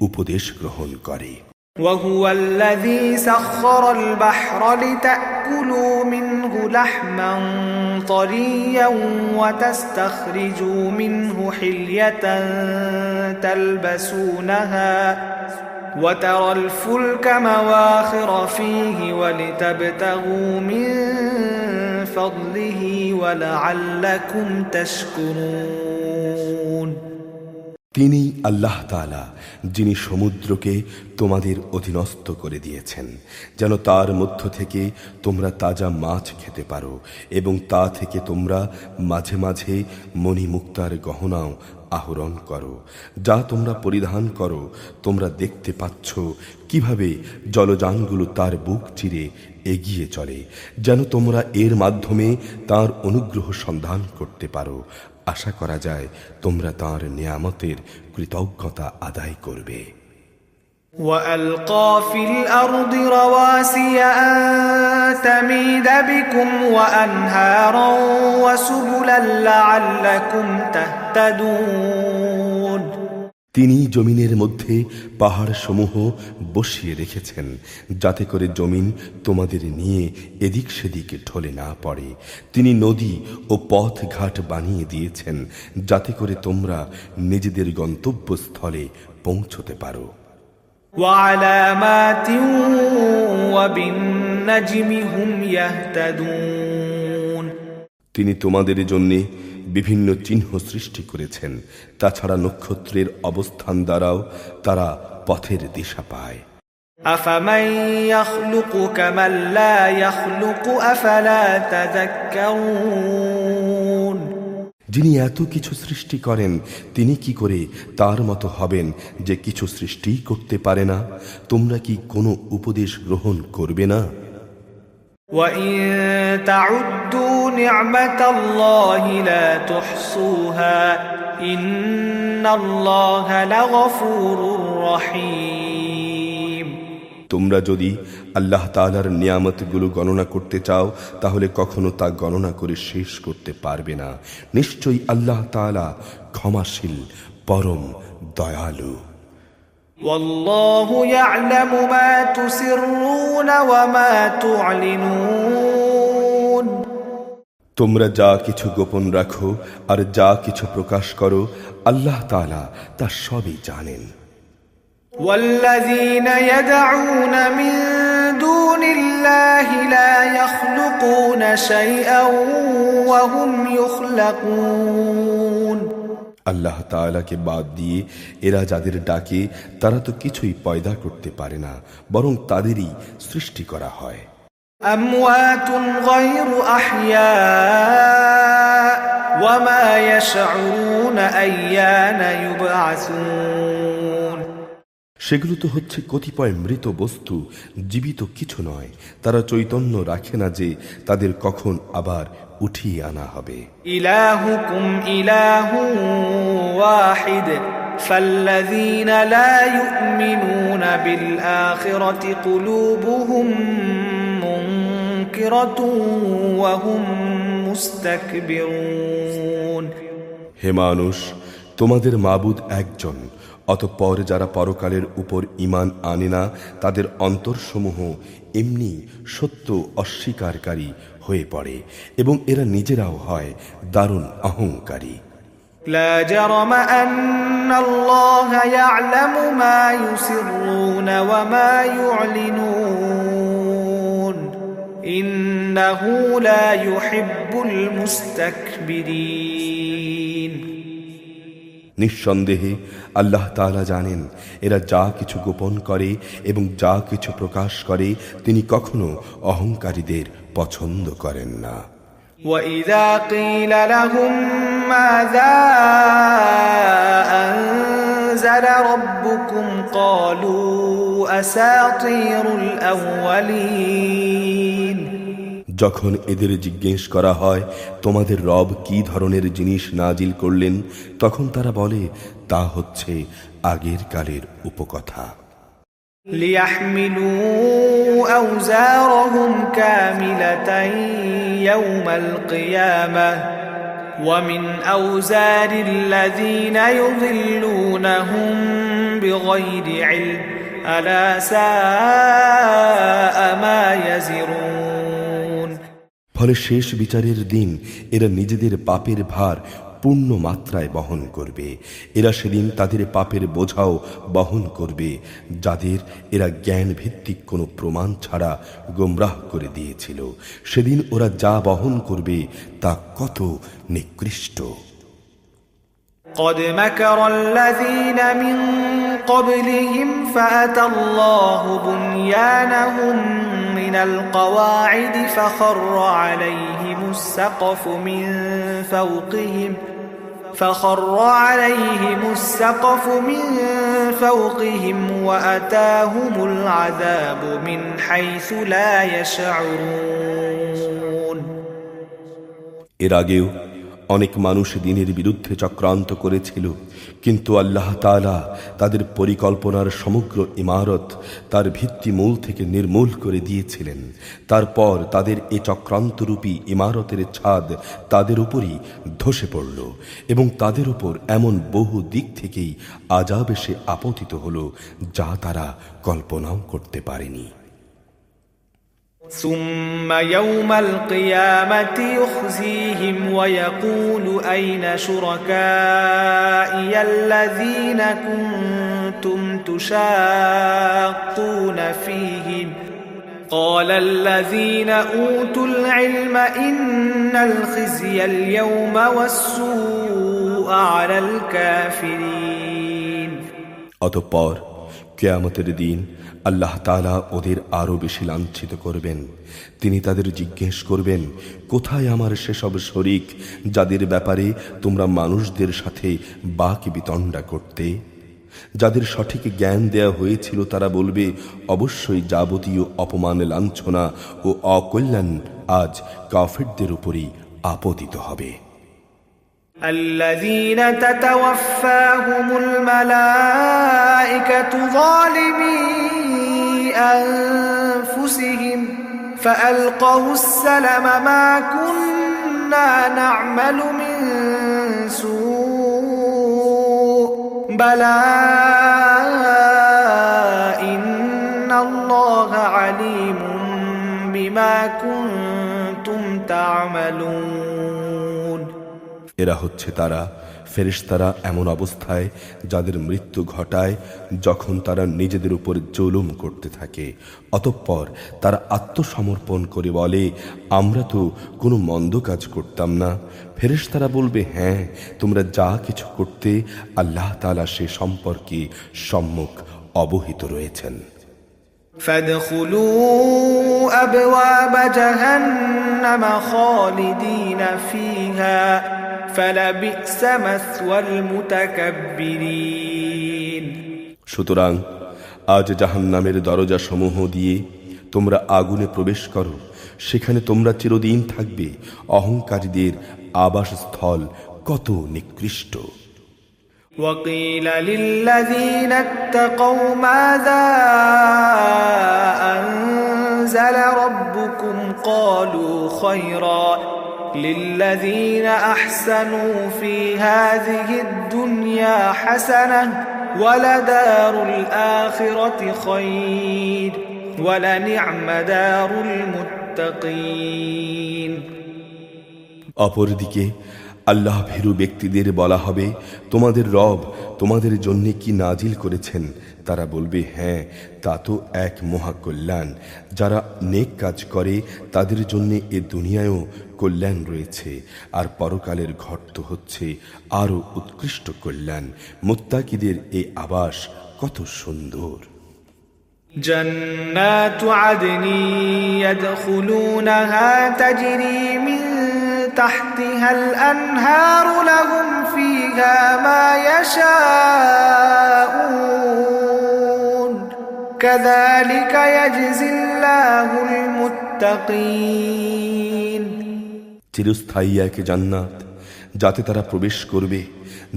A: উপদেশ গ্রহণ করে।
B: وهو الذي سخر البحر لتأكلوا منه لحما طريا وتستخرجوا منه حلية تلبسونها وترى الفلك مواخر فيه ولتبتغوا من فضله ولعلكم تشكرون
A: তিনি আল্লাহ তাআলা যিনি সমুদ্রকে তোমাদের অধীনস্থ করে দিয়েছেন যেন তার মধ্য থেকে তোমরা তাজা মাছ খেতে পারো, এবং তা থেকে তোমরা মাঝে মাঝে মণিমুক্তার গহনাও আহরণ করো, যা তোমরা পরিধান করো। তোমরা দেখতে পাচ্ছ কিভাবে জলযানগুলো তার বুক চিরে এগিয়ে চলে, যেন তোমরা এর মাধ্যমে তার অনুগ্রহ সন্ধান করতে পারো। আশা করা যায় তোমরা তাঁর নিয়ামতের কৃতজ্ঞতা আদায় করবে।
B: وألقى في الأرض رواسي أن تميد بكم وأنهارا وسبلا لعلكم تهتدون
A: তিনি জমিনের মধ্যে পাহাড় সমূহ বসিয়ে রেখেছেন যাতে করে জমিন তোমাদের নিয়ে এদিক সেদিক ঢলে না পড়ে। তিনি নদী ও পথ ঘাট বানিয়ে দিয়েছেন যাতে করে তোমরা নিজেদের গন্তব্যস্থলে পৌঁছতে পারো।
B: وعلامات وبالنجم هم يهتدون
A: তিনি তোমাদের জন্য বিভিন্ন চিহ্ন সৃষ্টি করেছেন। তাছাড়া নক্ষত্রের অবস্থান দ্বারাও তারা পথের দিশা পায়।
B: أفمن يخلق كمن لا يخلق أفلا تذكرون
A: যিনি এত কিছু সৃষ্টি করেন তিনি কি করে তার মতো হবেন যে কিছু সৃষ্টি করতে পারে না? তোমরা কি কোনো উপদেশ গ্রহণ করবে না?
B: وَإِن تَعُدُّوا نِعْمَةَ اللَّهِ لَا تُحْصُوهَا إِنَّ اللَّهَ لَغَفُورٌ رَّحِيمٌ
A: তোমরা যদি আল্লাহ তাআলার নিয়ামতগুলো গণনা করতে চাও তাহলে কখনো তা গণনা করে শেষ করতে পারবে না। নিশ্চয়ই আল্লাহ তাআলা ক্ষমাশীল, পরম দয়ালু।
B: وَاللَّهُ يَعْلَمُ مَا تُسِرُّونَ وَمَا تُعْلِنُونَ
A: তোমরা যা কিছু গোপন রাখো আর যা কিছু প্রকাশ করো আল্লাহ তাআলা তা সবই জানেন।
B: وَالَّذِينَ يَدْعُونَ مِن دُونِ اللَّهِ لَا يَخْلُقُونَ شَيْئًا وَهُمْ يُخْلَقُونَ
A: আল্লাহ তাআলাকে বাদ দিয়ে এরা যাদের ডাকে তারা তো কিছুই পয়দা করতে পারে না, বরং তাদেরই সৃষ্টি করা হয়।
B: أَمْوَاتٌ غَيْرُ أَحْيَاءٍ وَمَا يَشْعُرُونَ أَيَّانَ يُبْعَثُونَ
A: সেগুলো তো হচ্ছে কতিপয় মৃত বস্তু, জীবিত কিছু নয়। তারা চৈতন্য রাখে না যে তাদের কখন আবার উঠিয়ে আনা হবে।
B: إِلَٰهُكُمْ إِلَٰهٌ وَاحِدٌ فَالَّذِينَ لَا يُؤْمِنُونَ بِالْآخِرَةِ قُلُوبُهُم مُّنكِرَةٌ وَهُم مُّسْتَكْبِرُونَ
A: হে মানুষ, তোমাদের মাবুদ একজন, অতঃপর যারা পরকালের উপর ঈমান আনে না তাদের অন্তরসমূহ এমনি সত্য অস্বীকারী হয়ে পড়ে এবং এরা নিজেরাও হয় দারুণ অহংকারী।
B: لا جرم أن الله يعلم ما يسرون وما يعلنون إنه لا يحب المستكبرين
A: নিঃসন্দেহে আল্লাহ তাআলা জানেন এরা যা কিছু গোপন করে এবং যা কিছু প্রকাশ করে তিনি কখনো অহংকারীদের পছন্দ করেন না।
B: وَإِذَا قِيلَ لَهُم مَّاذَا أَنزَلَ رَبُّكُمْ قَالُوا أَسَاطِيرُ الْأَوَّلِينَ
A: যখন এদের জিজ্ঞেস করা হয় তোমাদের রব কি ধরনের জিনিস নাজিল করলেন, তখন তারা বলে তা হচ্ছে আগের কালের উপকথা।
B: لِيَحْمِلُوا أَوْزَارَهُمْ كَامِلَةً يَوْمَ الْقِيَامَةِ وَمِنْ أَوْزَارِ الَّذِينَ يُضِلُّونَهُم بِغَيْرِ عِلْمٍ أَلَا سَاءَ مَا يَزِرُونَ
A: ফলে শেষ বিচারের দিন এরা নিজেদের পাপের ভার পূর্ণ মাত্রায় বহন করবে। এরা সেদিন তাদের পাপের বোঝাও বহন করবে যাদের এরা জ্ঞান ভিত্তিক কোনো প্রমাণ ছাড়া গোমরাহ করে দিয়েছিল। সেদিন ওরা যা বহন করবে তা কত নিকৃষ্ট।
B: قد مكر الذين من قبلهم فأتى الله بنيانهم من القواعد فخر عليهم السقف من فوقهم وأتاهم العذاب من حيث لا يشعرون
A: এর আগেও অনেক মানুষ দিনের বিরুদ্ধে চক্রান্ত করেছিল, কিন্তু আল্লাহ তাআলা তাদের পরিকল্পনার সমগ্র ইমারত তার ভিত্তিমূল থেকে নির্মূল করে দিয়েছিলেন। তারপর তাদের এই চক্রান্তরূপী ইমারতের ছাদ তাদের উপরই ধসে পড়ল এবং তাদের উপর এমন বহু দিক থেকেই আযাব এসে আপতিত হলো যা তারা কল্পনাও করতে পারেনি।
B: ثم يوم القيامة يخزيهم ويقول أين شركائي الذين كنتم تشاقون فيهم قال الذين أوتوا العلم إن الخزي اليوم والسوء على الكافرين
A: অতঃপর কিয়ামতের দিন আল্লাহ তাআলা ওদের আরো বেশি লাঞ্ছিত করবেন। তিনি তাদের জিজ্ঞেস করবেন, কোথায় আমার সেসব শরীক যাদের ব্যাপারে তোমরা মানুষদের সাথে বাক বিতণ্ডা করতে? যাদের সঠিক জ্ঞান দেয়া হয়েছিল তারা বলবে, অবশ্যই যাবতীয় অপমান, লাঞ্ছনা ও অকল্যাণ আজ কাফিরদের উপরই আপতিত হবে।
B: الذين تتوفاهم الملائكة ظالمي أنفسهم فألقوا السلم ما كنا نعمل من سوء بلى إن الله عليم بما كنتم تعملون।
A: এরা হচ্ছে তারা, ফেরেশতারা এমন অবস্থায় যাদের মৃত্যু ঘটায় যখন তারা নিজেদের উপর জুলুম করতে থাকে। অতঃপর তারা আত্মসমর্পণ করে বলে, আমরা তো কোনো মন্দ কাজ করতাম না। ফেরেশতারা বলবে, হ্যাঁ, তোমরা যা কিছু করতে আল্লাহ তাআলা সে সম্পর্কে সম্যক অবহিত রয়েছেন।
B: فادخلوا أبواب جهنم خالدين فيها فلبئس مثوى المتكبرين।
A: সুতরাং আজ জাহান্নামের দরজা সমূহ দিয়ে তোমরা আগুনে প্রবেশ করো, সেখানে তোমরা চিরদিন থাকবে। অহংকারীদের আবাসস্থল কত নিকৃষ্ট।
B: وقيل للذين اتقوا ماذا أنزل ربكم قالوا خيرا للذين أحسنوا في هذه الدنيا حسنة ولدار الآخرة خير ولنعم دار المتقين।
A: অপরদিকে আল্লাহ ভীরু ব্যক্তিদের বলা হবে, তোমাদের রব তোমাদের জন্য কি নাজিল করেছেন? তারা বলবে, হ্যাঁ, তা তো এক মহাকল্যাণ। যারা নেক কাজ করে তাদের জন্য এ দুনিয়ায়ও কল্যাণ রয়েছে, আর পরকালের ঘর তো হচ্ছে আরো উৎকৃষ্ট কল্যাণ। মুত্তাকিদের এই আবাস কত সুন্দর।
B: جنات عدن يدخلونها تجري من تحتها الأنهار لهم فيها ما يشاءون كذلك يجزي الله المتقين।
A: চিরস্থায়ী এক জান্নাত, যাতে তারা প্রবেশ করবে,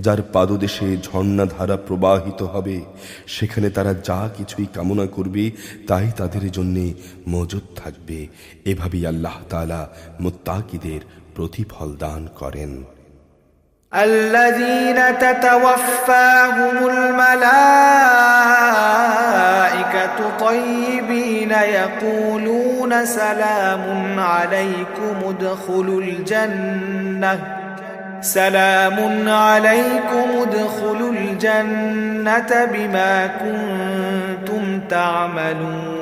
A: যার পাদদেশে ঝর্ণাধারা প্রবাহিত হবে। সেখানে তারা যা কিছুই কামনা করবে তাই তাদের জন্য মজুদ থাকবে। এভাবেই আল্লাহ তাআলা মুত্তাকিদের প্রতিফল দান করেন।
B: الذين تتوفاهم الملائكة طيبين يقولون سلام عليكم ادخلوا الجنة بما كنتم تعملون।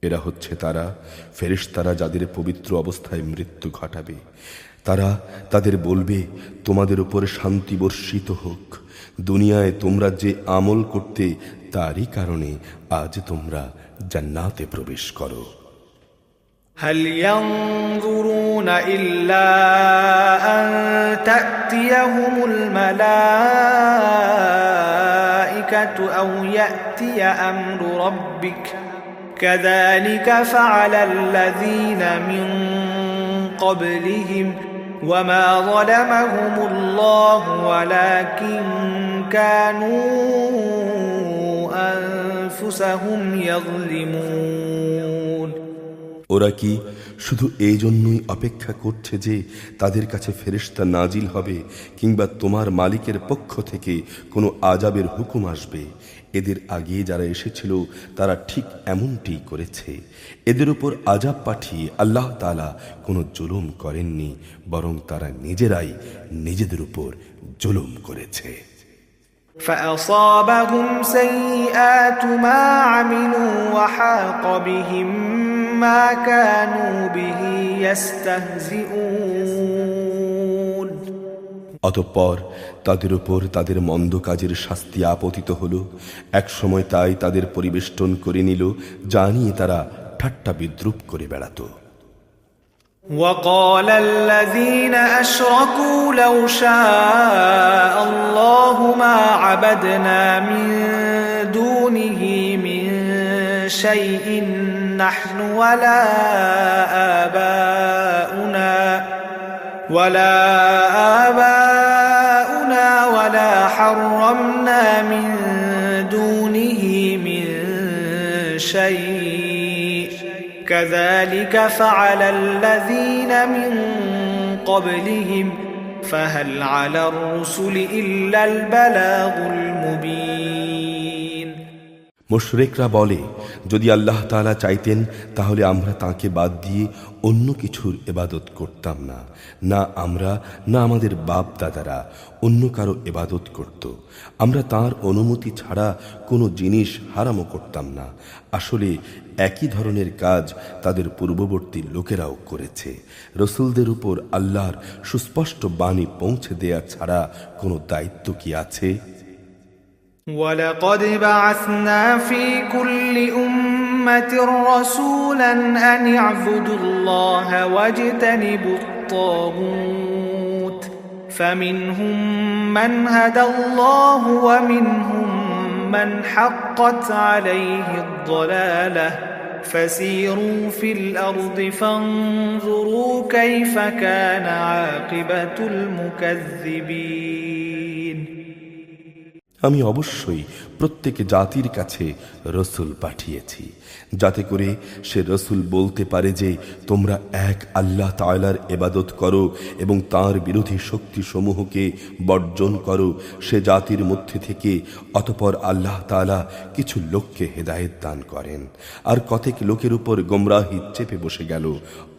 A: এরা হচ্ছে তারা, ফেরেশতারা যাদের পবিত্র অবস্থায় মৃত্যু ঘটাবে। তারা তাদের বলবে, তোমাদের উপর শান্তি বর্ষিত হোক। দুনিয়ায় তোমরা যে আমল করতে তারই কারণে আজ তোমরা জান্নাতে প্রবেশ করো।
B: هل ينظرون إلا أن تأتيهم الملائكة أو يأتي أمر ربك كذلك فعل الذين من قبلهم وما ظلمهم الله ولكن كانوا أنفسهم يظلمون।
A: ওরা কি শুধু এই জন্যই অপেক্ষা করছে যে তাদের কাছে ফেরেশতা নাজিল হবে কিংবা তোমার মালিকের পক্ষ থেকে কোনো আযাবের হুকুম আসবে? এদের আগে যারা এসেছিল তারা ঠিক এমনটি করেছে। এদের উপর আযাব পাঠিয়ে আল্লাহ তাআলা কোনো জুলুম করেননি, বরং তারা নিজেরাই নিজেদের উপর জুলুম করেছে।
B: فأصابهم سيئات ما عملوا وحاق بهم ما كانوا به يستهزئون।
A: অতঃপর তাদের উপর তাদের মন্দ কাজের শাস্তি আপতিত হল। একসময় তাই তাদের পরিবেষ্টন করে নিল, যা নিয়ে তারা ঠাট্টা বিদ্রুপ করে বেড়াত।
B: وقال الذين أشركوا لو شاء الله ما عبدنا من دونه من شيء نحن ولا آباؤنا ولا حرمنا من دونه من شيء كذلك فعل الذين من قبلهم فهل على الرسل إلا البلاغ المبين
A: মুশরিকরা বলে, যদি আল্লাহ তাআলা চাইতেন তাহলে আমরা তাকে বাদ দিয়ে অন্য কিছুর ইবাদত করতাম না, না আমরা না আমাদের বাপ দাদারা অন্য কারো ইবাদত করত। আমরা তার অনুমতি ছাড়া কোনো জিনিস হারামও করতাম না। আসলে একই ধরনের কাজ তাদের পূর্ববর্তী লোকেরাও করেছে। রসুলদের উপর আল্লাহর সুস্পষ্ট বাণী পৌঁছে দেয়া ছাড়া কোনো দায়িত্ব কি আছে?
B: ولقد بعثنا في كل أمة رسولا أن اعبدوا الله واجتنبوا الطاغوت فمنهم من هدى الله ومنهم من حقت عليه الضلالة فسيروا في الأرض فانظروا كيف كان عاقبة المكذبين
A: আমি অবশ্যই প্রত্যেক জাতির কাছে রসুল পাঠিয়েছি, যাতে করে সে রসুল বলতে পারে যে তোমরা এক আল্লাহ তাআলার ইবাদত করো এবং তার বিরোধী শক্তি সমূহকে বর্জন করো সে জাতির মধ্যে থেকে। অতঃপর আল্লাহ তাআলা কিছু লোককে হেদায়েত দান করেন, আর কতক লোকের উপর গোমরাহি চেপে বসে গেল।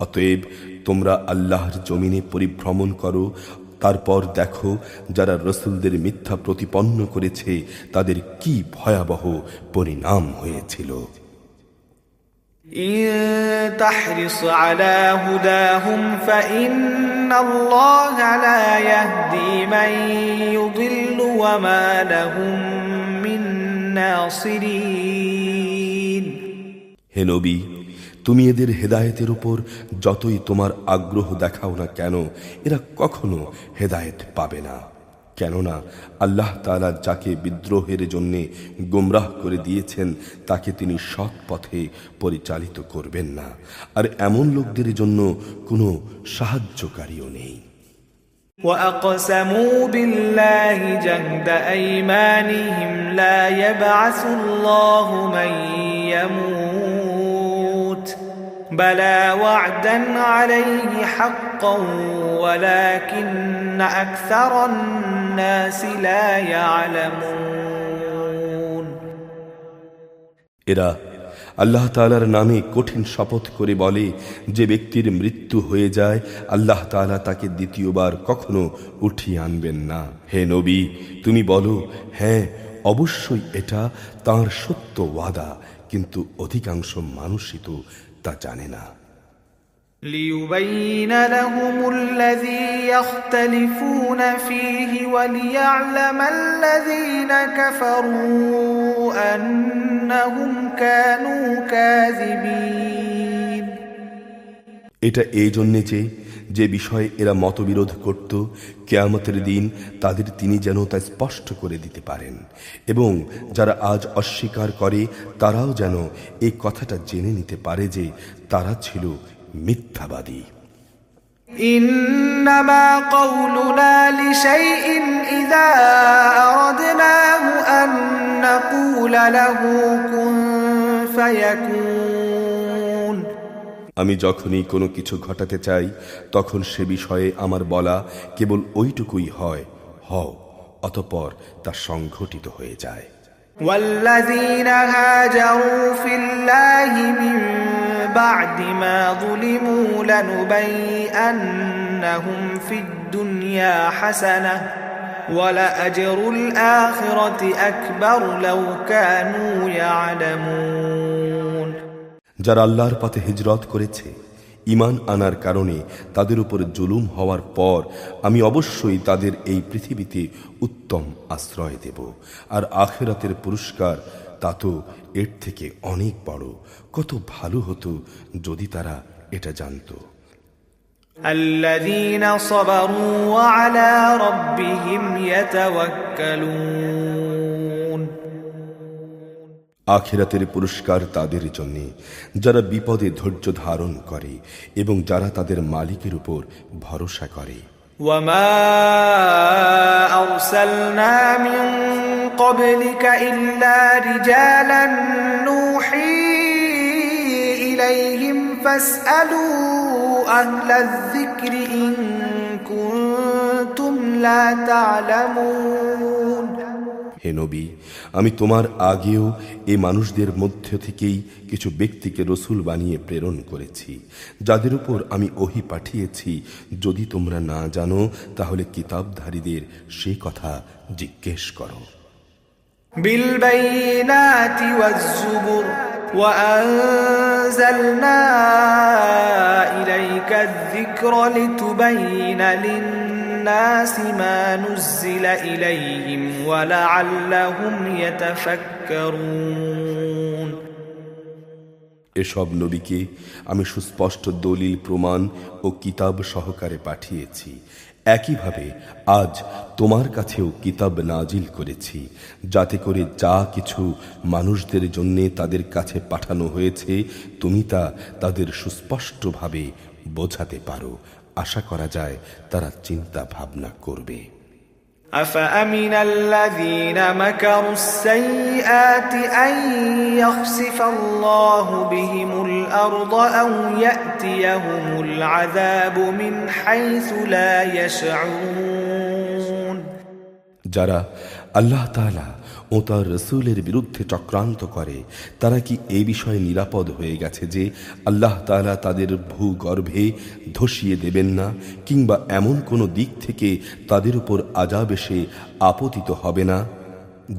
A: অতএব তোমরা আল্লাহর জমিনে পরিভ্রমণ করো, তারপর দেখো যারা রসুলদের মিথ্যা প্রতিপন্ন করেছে তাদের কি ভয়াবহ পরিণাম হয়েছিল।
B: إن تحرص على هداهم فإن الله لا يهدي من يضل وما لهم من ناصرين
A: হে নবী, তুমি এদের হেদায়েতের উপর যতই তোমার আগ্রহ দেখাও না কেন, এরা কখনো হেদায়েত পাবে না। কেননা আল্লাহ তাআলা যাকে বিদ্রোহের জন্যে গোমরাহ করে দিয়েছেন তাকে তিনি সৎ পথে পরিচালিত করবেন না, আর এমন লোকদের জন্য কোনো সাহায্যকারীও নেই।
B: وأقسموا بالله جهد أيمانهم لا يبعث الله من يموت بلى وعدا عليه حقا ولكن أكثر الناس لا يعلمون
A: এরা আল্লাহ তাআলার নামে কঠিন শপথ করে বলে, যে ব্যক্তির মৃত্যু হয়ে যায় আল্লাহ তাআলা তাকে দ্বিতীয়বার কখনো উঠিয়ে আনবেন না। হে নবী, তুমি বলো, হ্যাঁ অবশ্যই এটা তাঁর সত্য ওয়াদা, কিন্তু অধিকাংশ মানুষই তো তা জানে না।
B: ليبين لهم الذي يختلفون فيه وليعلم الذين كفروا أنهم كانوا كاذبين
A: এটা এই জন্যে যে বিষয়ে এরা মতবিরোধ করত, কিয়ামতের দিন তাদের তিনি যেন তা স্পষ্ট করে দিতে পারেন, এবং যারা আজ অস্বীকার করে তারাও যেন এই কথাটা জেনে নিতে পারে যে তারা ছিল মিথ্যাবাদী।
B: إنما قولنا لشيء إذا أردناه أن نقول له كن فيكون
A: আমি যখনই কোনো কিছু ঘটাতে চাই তখন সে বিষয়ে আমার বলা কেবল ওইটুকুই হয়, হও, অতঃপর তা সংঘটিত হয়ে যায়।
B: والذين هاجروا في الله من بعد ما ظلموا لنبيئنهم في الدنيا حسنة ولأجر الآخرة أكبر لو كانوا يعلمون
A: যারা আল্লাহর পথে হিজরত করেছে ঈমান আনার কারণে তাদের উপর জুলুম হওয়ার পর আমি অবশ্যই তাদের এই পৃথিবীতে উত্তম আশ্রয় দেব, আর আখিরাতের পুরস্কার তা তো এর থেকে অনেক বড়। কত ভালো হতো যদি তারা এটা জানতো।
B: الذين صبروا وعلى ربهم يتوكلون
A: আখিরাতের পুরস্কার তাদের জন্য যারা বিপদে ধৈর্য ধারণ করে এবং যারা তাদের মালিকের উপর ভরসা করে।
B: وما أرسلنا من قبلك إلا رجالا نوحي إليهم فاسألوا أهل الذكر إن كنتم لا تعلمون
A: হে নবী, আমি তোমার আগেও এই মানুষদের মধ্য থেকেই কিছু ব্যক্তিকে রসুল বানিয়ে প্রেরণ করেছি, যাদের উপর আমি ওহী পাঠিয়েছি। যদি তোমরা না জানো তাহলে কিতাবধারীদের সে কথা জিজ্ঞেস করো।
B: بالبينات والزبر وأنزلنا إليك الذكر لتبين للناس ما نزل إليهم ولعلهم يتفكرون
A: এসব নবীকে আমি সুস্পষ্ট দলিল প্রমাণ ও কিতাব সহকারে পাঠিয়েছি। একইভাবে আজ তোমার কাছেও কিতাব নাজিল করেছি, যাতে করে যা কিছু মানুষদের জন্য তাদের কাছে পাঠানো হয়েছে তুমি তা তাদের সুস্পষ্টভাবে বোঝাতে পারো। আশা করা যায় তারা চিন্তা ভাবনা করবে।
B: أفأمن الذين مكروا السيئات أن يخسف الله بهم الأرض أو يأتيهم العذاب من حيث لا يشعرون
A: যারা আল্লাহ তাআলা ও তার রসুলের বিরুদ্ধে চক্রান্ত করে তারা কি এই বিষয়ে নিরাপদ হয়ে গেছে যে আল্লাহ তাআলা তাদের ভূগর্ভে ধসিয়ে দেবেন না, কিংবা এমন কোনো দিক থেকে তাদের উপর আযাব এসে আপতিত হবে না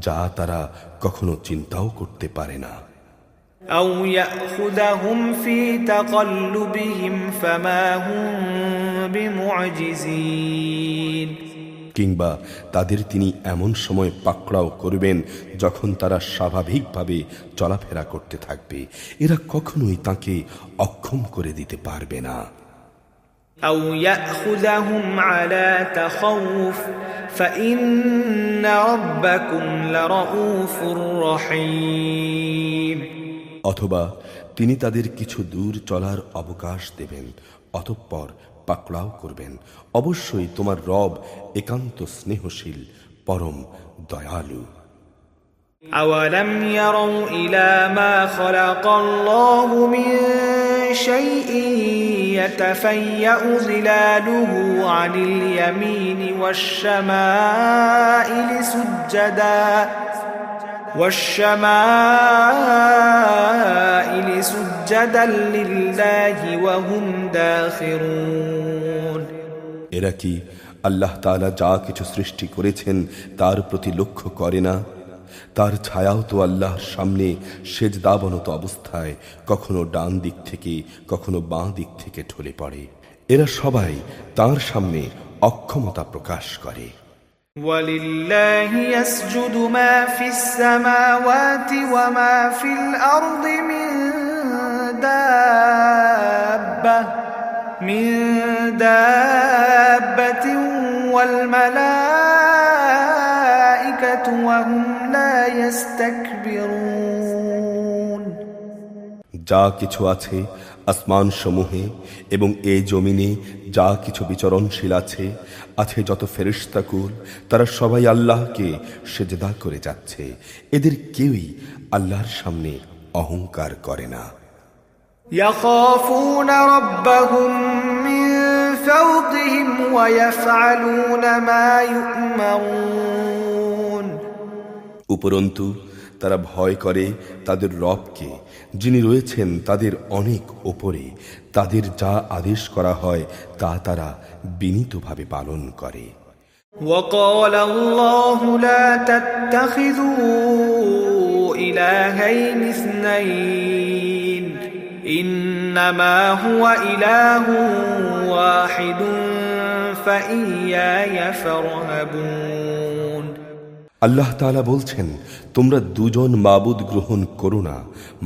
A: যা তারা কখনো চিন্তাও করতে পারে না।
B: أو يأخذهم في تقلبهم فما هم بمعجزين
A: কিংবা তাদের তিনি এমন সময় পাকড়াও করবেন যখন তারা স্বাভাবিকভাবে চলাফেরা করতে থাকবে, এরা কখনোই তাকে অক্ষম করে দিতে পারবে না।
B: أو يأخذهم على تخوف فإن ربكم لرؤوف رحيم
A: অথবা তিনি তাদের কিছু দূর চলার অবকাশ দেবেন, অতঃপর পাকড়াও করবেন। অবশ্যই তোমার রব একান্ত স্নেহশীল, পরম দয়ালু।
B: أولم يروا إلى ما خلق الله من شيء يتفيأ ظلاله عن اليمين والشمائل سجدا لله وهم داخرون
A: এরা কি আল্লাহ তাআলা যা কিছু সৃষ্টি করেছেন তার প্রতি লক্ষ্য করে না? তার ছায়াও তো আল্লাহর সামনে সেজদাবনত অবস্থায় কখনো ডান দিক থেকে কখনো বাঁ দিক থেকে ঢলে পড়ে। এরা সবাই তার সামনে অক্ষমতা প্রকাশ করে।
B: ولله يسجد ما في السماوات وما في الأرض من دابة والملائكة وهم لا يستكبرون
A: যা কিছু আছে আসমান সমূহে এবং এই জমিনে যা কিছু বিচরণশীল আছে যত ফেরেশতাকুল, তারা সবাই আল্লাহকে সেজদা করে যাচ্ছে। এদের কেউই আল্লাহর সামনে অহংকার করে না।
B: يخافون ربهم من فوقهم ويفعلون ما يؤمرون
A: উপরন্তু তারা ভয় করে তাদের রবকে, যিনি রয়েছেন তাদের অনেক ওপরে। তাদের যা আদেশ করা হয় তা তারা বিনীতভাবে পালন করে।
B: وقال الله لا تتخذوا إلهين اثنين إنما هو إله واحد فإياي فارهبون
A: আল্লাহ তাআলা বলছেন, তোমরা দুজন মাবুদ গ্রহণ করো না,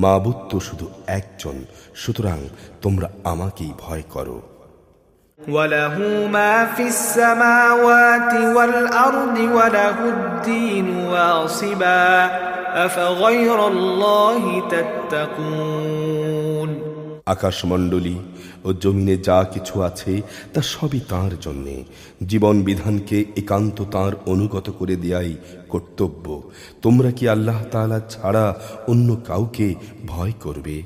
A: মাবুদ তো শুধু একজন, সুতরাং তোমরা আমাকেই ভয় করো।
B: وله ما في السماوات والأرض وله الدين واصبا أفغير الله تتقون
A: আকাশমণ্ডলী ও জমিনে যা কিছু আছে তা সবই তাঁর জন্যে। জীবন বিধানকে একান্ত তাঁর অনুগত করে দেয়াই কর্তব্য। তোমরা কি আল্লাহ তাআলা ছাড়া অন্য কাউকে ভয় করবে?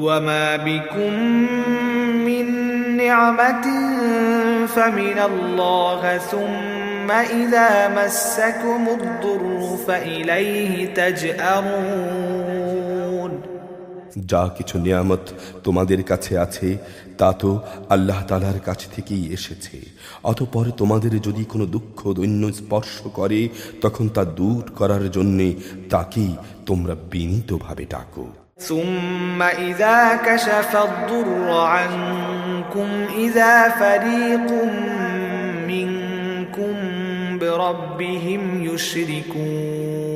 B: وما بكم من نعمة فمن الله ثم إذا مسكم الضر فإليه تجأرون
A: যা কিছু নিয়ামত তোমাদের কাছে আছে তা তো আল্লাহ তাআলার কাছ থেকেই এসেছে। অতঃপর তোমাদের যদি কোনো দুঃখ দৈন্য স্পর্শ করে তখন তা দূর করার জন্যে তাকেই তোমরা বিনীতভাবে ডাকো।
B: ثم إذا كشف الضر عنكم إذا فريق منكم بربهم يشركون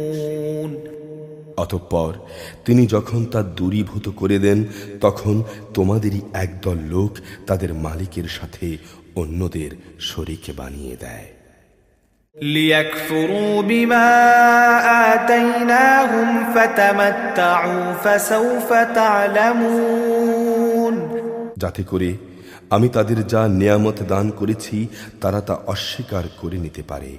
A: অতঃপর তিনি যখন তা দূরীভূত করে দেন তখন তোমাদেরই একদল লোক তাদের মালিকের সাথে অন্যদের শরীক বানিয়ে দেয়।
B: ليكفروا بما آتيناهم فتمتعوا فسوف تعلمون
A: যাতে করে আমি তাদের যা নিয়ামত দান করেছি তারা তা অস্বীকার করে নিতে পারে।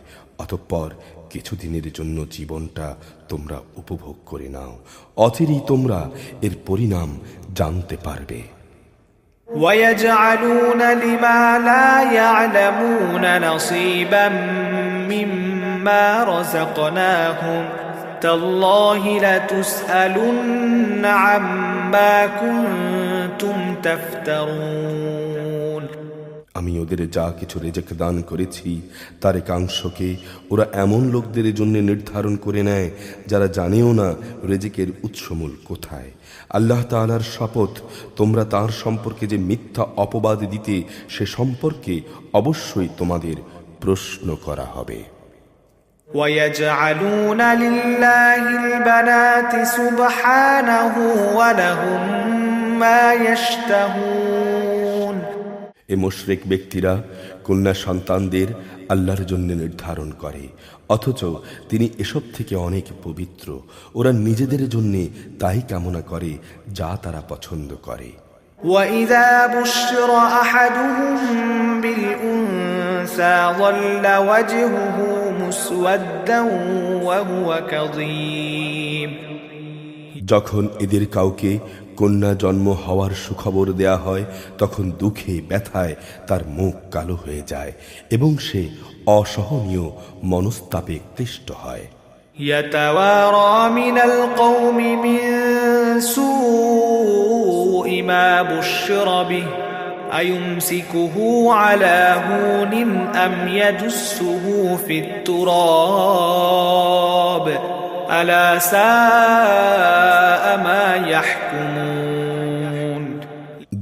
A: অতঃপর কিছুদিনের জন্য জীবনটা তোমরা উপভোগ করে নাও, অচিরেই তোমরা এর পরিণাম জানতে পারবে।
B: ويجعلون لما لا يعلمون نصيبا مما رزقناهم تالله لتسألن عما كنتم تفترون
A: আমি ওদের যা কিছু রিজিক দান করেছি তার একাংশকে ওরা এমন লোকদের জন্য নির্ধারণ করে নেয় যারা জানেও না রিজিকের উৎসমূল কোথায়। আল্লাহ তাআলার শপথ, তোমরা তার সম্পর্কে যে মিথ্যা অপবাদ দিতে সে সম্পর্কে অবশ্যই তোমাদের প্রশ্ন করা হবে।
B: ويجعلون لله البنات سبحانه ولهم ما يشتهون
A: এ মুশরিক ব্যক্তিরা কন্যা সন্তানদের আল্লাহর জন্য নির্ধারণ করে, অথচ তিনি এসব থেকে অনেক পবিত্র। ওরা নিজেদের জন্য তাই কামনা করে যা তারা পছন্দ করে।
B: وَإِذَا بُشِّرَ أَحَدُهُم بِالْأُنثَىٰ ظَلَّ وَجْهُهُ مُسْوَدًّا وَهُوَ كَظِيمٌ
A: যখন এদের কাউকে কন্যা জন্ম হওয়ার সুখবর দেয়া হয় তখন দুঃখে ব্যথায় তার মুখ কালো হয়ে যায় এবং সে অসহনীয় মনস্তাপে ক্লিষ্ট হয়।
B: يَتَوَارَىٰ مِنَ الْقَوْمِ مِن سُوءِ مَا بُشِّرَ بِهِ أَيُمْسِكُهُ عَلَىٰ هُونٍ أَمْ يَدُسُّهُ فِي التُّرَابِ أَلَا سَاءَ مَا يَحْكُمُونَ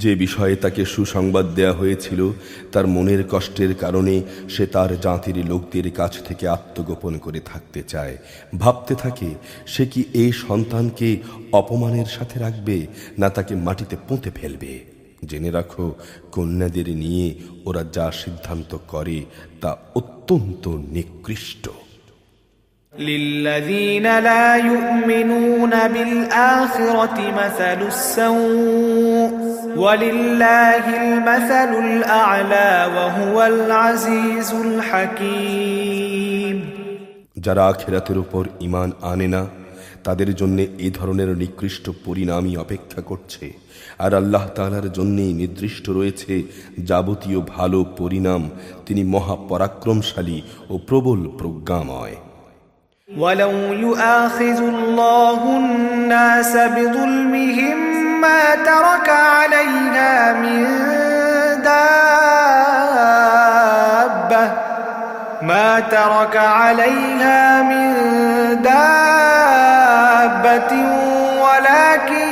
A: যে বিষয়ে তাকে সুসংবাদ দেয়া হয়েছিল তার মনের কষ্টের কারণে সে তার জাতির লোকদের কাছ থেকে আত্মগোপন করে থাকতে চায়। ভাবতে থাকে সে কি এই সন্তানকে অপমানের সাথে রাখবে না তাকে মাটিতে পুঁতে ফেলবে। জেনে রাখো, কন্যাদের নিয়ে ওরা যা সিদ্ধান্ত করে তা অত্যন্ত নিকৃষ্ট।
B: لِلَّذِينَ لَا يُؤْمِنُونَ بِالْآخِرَةِ مَثَلُ السَّوْءِ وَلِلَّهِ الْمَثَلُ الْأَعْلَى وَهُوَ الْعَزِيزُ الْحَكِيمُ
A: যারা আখিরাতের উপর ঈমান আনে না তাদের জন্য এই ধরনের নিকৃষ্ট পরিণামই অপেক্ষা করছে, আর আল্লাহ তাআলার জন্যই নির্দিষ্ট রয়েছে যাবতীয় ভালো পরিণাম। তিনি মহাপরাক্রমশালী ও প্রবল প্রজ্ঞাময়।
B: وَلَوْ يُؤَاخِذُ اللَّهُ النَّاسَ بِظُلْمِهِم مَّا تَرَكَ عَلَيْهَا مِن دَابَّةٍ وَلَٰكِن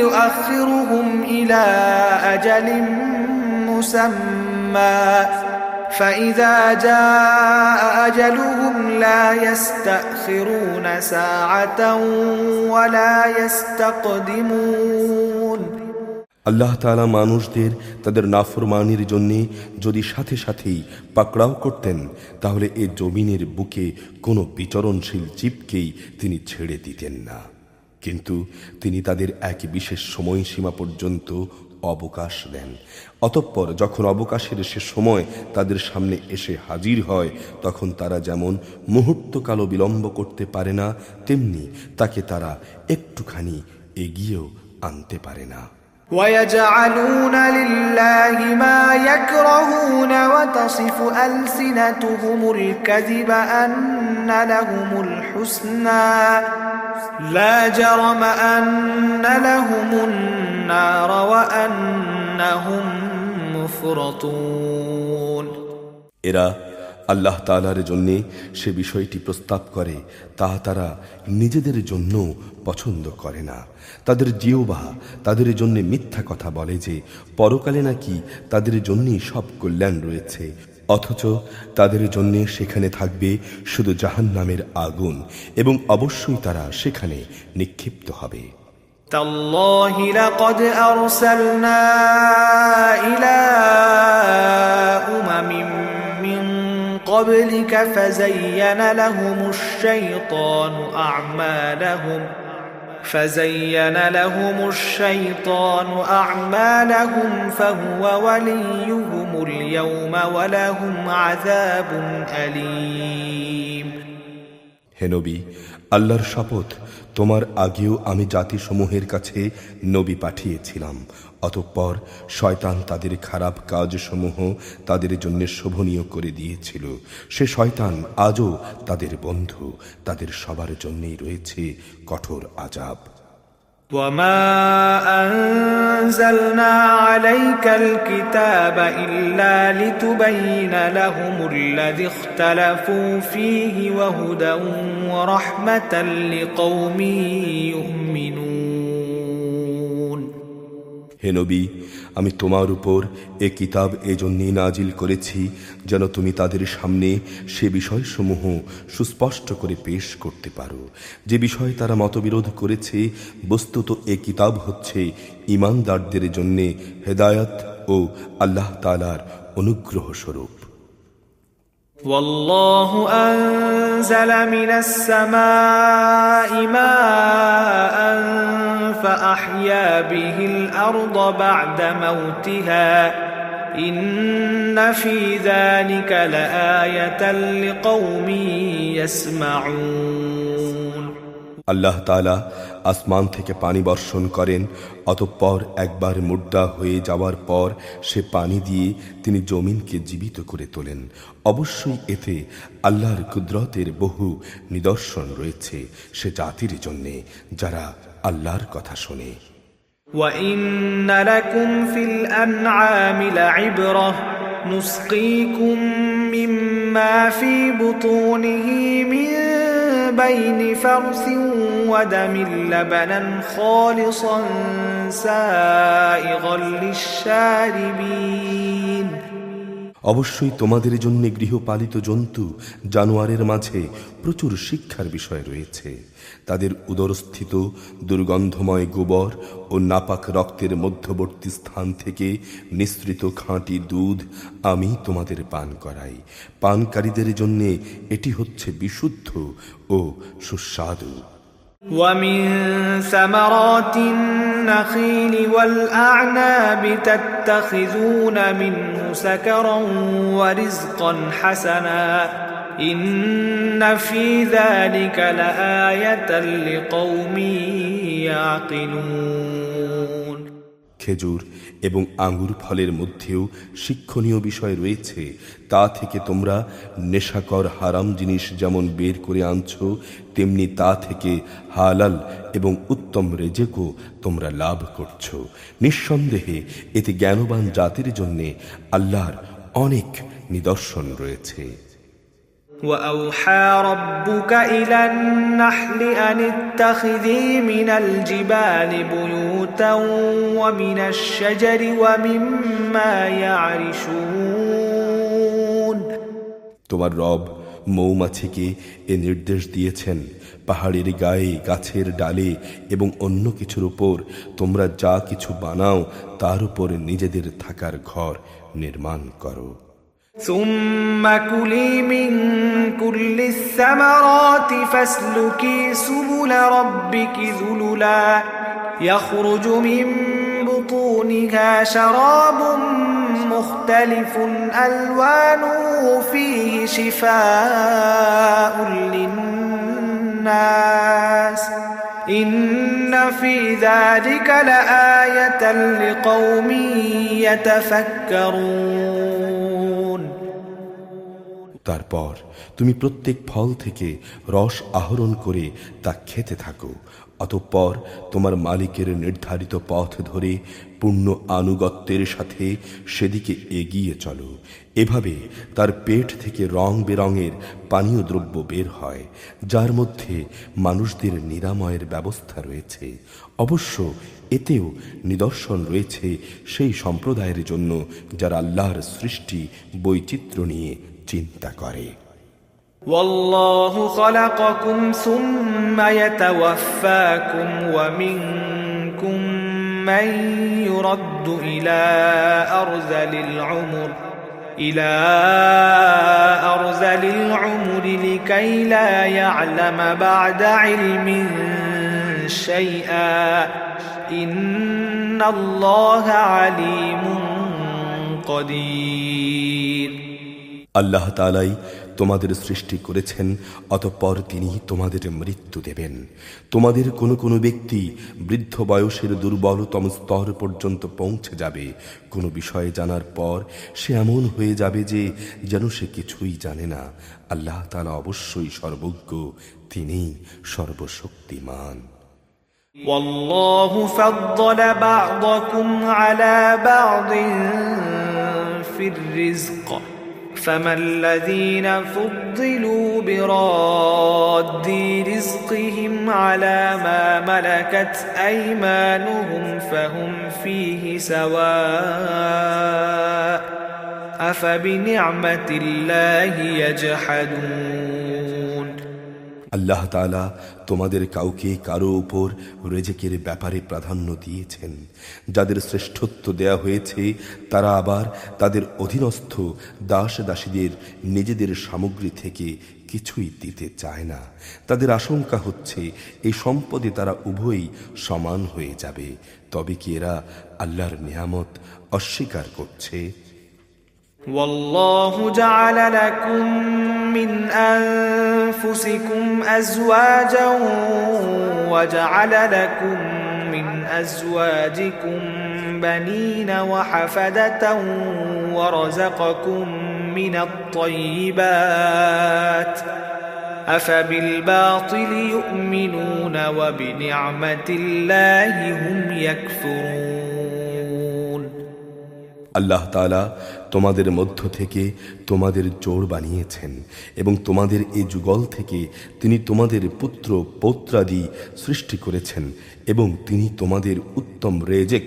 B: يُؤَخِّرُهُمْ إلى أجل مسمى فإذا جاء أجلهم لا يستأخرون ساعة ولا يستقدمون
A: আল্লাহ তাআলা মানুষদের তাদের নাফরমানির জন্য যদি সাথে সাথেই পাকড়াও করতেন তাহলে এ জমিনের বুকে কোনো বিচরণশীল জীবকেই তিনি ছেড়ে দিতেন না, কিন্তু তিনি তাদের এক বিশেষ সময়সীমা পর্যন্ত অবকাশ দেন। অতঃপর যখন অবকাশের সে সময় তাদের সামনে এসে হাজির হয় তখন তারা যেমন মুহূর্তকালও বিলম্ব করতে পারে না, তেমনি তাকে তারা একটুখানি এগিয়েও আনতে পারে না।
B: ويجعلون لله ما يكرهون وتصف ألسنتهم الكذب أن لهم الحسنى لا جرم أن لهم النار وأنهم مفرطون
A: এরা আল্লাহ তাআলার জন্যে সে বিষয়টি প্রস্তাব করে তা তারা নিজেদের জন্য পছন্দ করে না। তাদের জিহ্বা তাদের জন্য মিথ্যা কথা বলে যে পরকালে নাকি তাদের জন্যই সব কল্যাণ রয়েছে, অথচ তাদের জন্য সেখানে থাকবে শুধু জাহান্নামের আগুন এবং অবশ্যই তারা সেখানে নিক্ষিপ্ত হবে।
B: تالله لقد أرسلنا إلى أمم من قبلك فزين لهم الشيطان أعمالهم فهو وليهم اليوم ولهم عذاب أليم
A: হে নবী, আল্লাহর শপথ, তোমার আগেও আমি জাতিসমূহের কাছে নবী পাঠিয়েছিলাম। অতঃপর শয়তান তাদের খারাপ কাজসমূহ তাদের জন্য শোভনীয় করে দিয়েছিল। সে শয়তান আজও তাদের বন্ধু, তাদের সবার জন্যই রয়েছে কঠোর আযাব।
B: وما أنزلنا عليك الكتاب إلا لتبين لهم الذي اختلفوا فيه وهدى ورحمة لقوم يؤمنون
A: হে নবী, আমি তোমার উপর এ কিতাব এজন্যই নাজিল করেছি যেন তুমি তাদের সামনে সে বিষয়সমূহ সুস্পষ্ট করে পেশ করতে পারো যে বিষয়ে তারা মতবিরোধ করেছে। বস্তুত এ কিতাব হচ্ছে ঈমানদারদের জন্য হেদায়েত ও আল্লাহ তাআলার অনুগ্রহ স্বরূপ।
B: والله أنزل من السماء ماء فأحيا به الأرض بعد موتها إن في ذلك لآية لقوم يسمعون
A: আল্লাহ তাআলা আসমান থেকে পানি বর্ষণ করেন, অতঃপর একবার মুর্দা হয়ে যাওয়ার পর সে পানি দিয়ে তিনি জমিনকে জীবিত করে তোলেন। অবশ্যই এতে আল্লাহর কুদরতের বহু নিদর্শন রয়েছে সে জাতির জন্যে যারা আল্লাহর কথা শোনে।
B: وَإِنَّ لَكُمْ فِي الْأَنْعَامِ لَعِبْرَةً نُسْقِيكُم مِّمَّا فِي بُطُونِهِ مِن بين فرث ودم لبنا خالصا سائغا للشاربين
A: অবশ্যই তোমাদের জন্য গৃহপালিত জন্তু জানোয়ারের মাঝে প্রচুর শিক্ষার বিষয় রয়েছে। তাদের উদরস্থিত দুর্গন্ধময় গোবর ও নাপাক রক্তের মধ্যবর্তী স্থান থেকে নিঃসৃত খাঁটি দুধ আমি তোমাদের পান করাই। পানকারীদের জন্য এটি হচ্ছে বিশুদ্ধ ও সুস্বাদু।
B: ومن ثمرات النخيل والأعناب تتخذون منه سكرا ورزقا حسنا إن في ذلك لآية لقوم يعقلون
A: খেজুর এবং আঙ্গুর ফলের মধ্যেও শিক্ষণীয় বিষয় রয়েছে। তা থেকে তোমরা নেশাকর হারাম জিনিস যেমন বের করে আনছো, তেমনি তা থেকে হালাল এবং উত্তম রেজেকও তোমরা লাভ করছো। নিঃসন্দেহে এতে জ্ঞানবান জাতির জন্যে আল্লাহর অনেক নিদর্শন রয়েছে।
B: وأوحى ربك إلى النحل أن اتخذي من الجبال بيوتا ومن الشجر ومما يعرشون
A: তোমার রব মৌমাছিকে এ নির্দেশ দিয়েছেন, পাহাড়ের গায়ে, গাছের ডালে এবং অন্য কিছুর উপর তোমরা যা কিছু বানাও তার উপর নিজেদের থাকার ঘর নির্মাণ করো।
B: ثم كلي من كل الثمرات فاسلكي سبل ربك ذللا يخرج من بطونها شراب مختلف ألوانه فيه شفاء للناس إن في ذلك لآية لقوم يتفكرون
A: তারপর তুমি প্রত্যেক ফল থেকে রস আহরণ করে তা খেতে থাকো। অতঃপর তোমার মালিকের নির্ধারিত পথ ধরে পূর্ণ আনুগত্যের সাথে সেদিকে এগিয়ে চলো। এভাবে তার পেট থেকে রং বেরঙের পানীয় দ্রব্য বের হয়, যার মধ্যে মানুষদের নিরাময়ের ব্যবস্থা রয়েছে। অবশ্য এতেও নিদর্শন রয়েছে সেই সম্প্রদায়ের জন্য যারা আল্লাহর সৃষ্টি বৈচিত্র্য নিয়ে চিন্তা করে।
B: والله خلقكم ثم يتوفاكم ومنكم من يرد إلى أرذل العمر لكي لا يعلم بعد علم شيئا إن الله عليم قدير
A: আল্লাহ তাআলাই তোমাদের সৃষ্টি করেছেন, অতঃপর তিনি তোমাদের মৃত্যু দেবেন। তোমাদের কোনো কোনো ব্যক্তি বৃদ্ধ বয়সের দুর্বলতম স্তর পর্যন্ত পৌঁছে যাবে। কোনো বিষয়ে জানার পর সে এমন হয়ে যাবে যে যেন সে কিছুই জানে না। আল্লাহ তাআলা অবশ্যই সর্বজ্ঞ, তিনিই সর্বশক্তিমান।
B: والله فضل بعضكم على بعض في الرزق فما الذين فضلوا براد رزقهم على ما ملكت أيمانهم فهم فيه سواء أفبنعمة الله يجحدون
A: আল্লাহ তাআলা তোমাদের কাউকে কারো উপর রিজিকের ব্যাপারে প্রাধান্য দিয়েছেন। যাদের শ্রেষ্ঠত্ব দেয়া হয়েছে তারা আবার তাদের অধীনস্থ দাস দাসীদের নিজেদের সামগ্রী থেকে কিছুই দিতে চায় না। তাদের আশঙ্কা হচ্ছে এই সম্পদে তারা উভয়ই সমান হয়ে যাবে। তবে কি এরা আল্লাহর নিয়ামত অস্বীকার করছে?
B: والله جعل لكم من أنفسكم أزواجا وجعل لكم من أزواجكم بنين وحفدة ورزقكم من الطيبات أفبالباطل يؤمنون وبنعمة الله هم يكفرون
A: আল্লাহ তাআলা তোমাদের মধ্য থেকে তোমাদের জোড় বানিয়েছেন এবং তোমাদের এই যুগল থেকে তিনি তোমাদের পুত্র পৌত্রাদি সৃষ্টি করেছেন এবং তিনি তোমাদের উত্তম রেজেক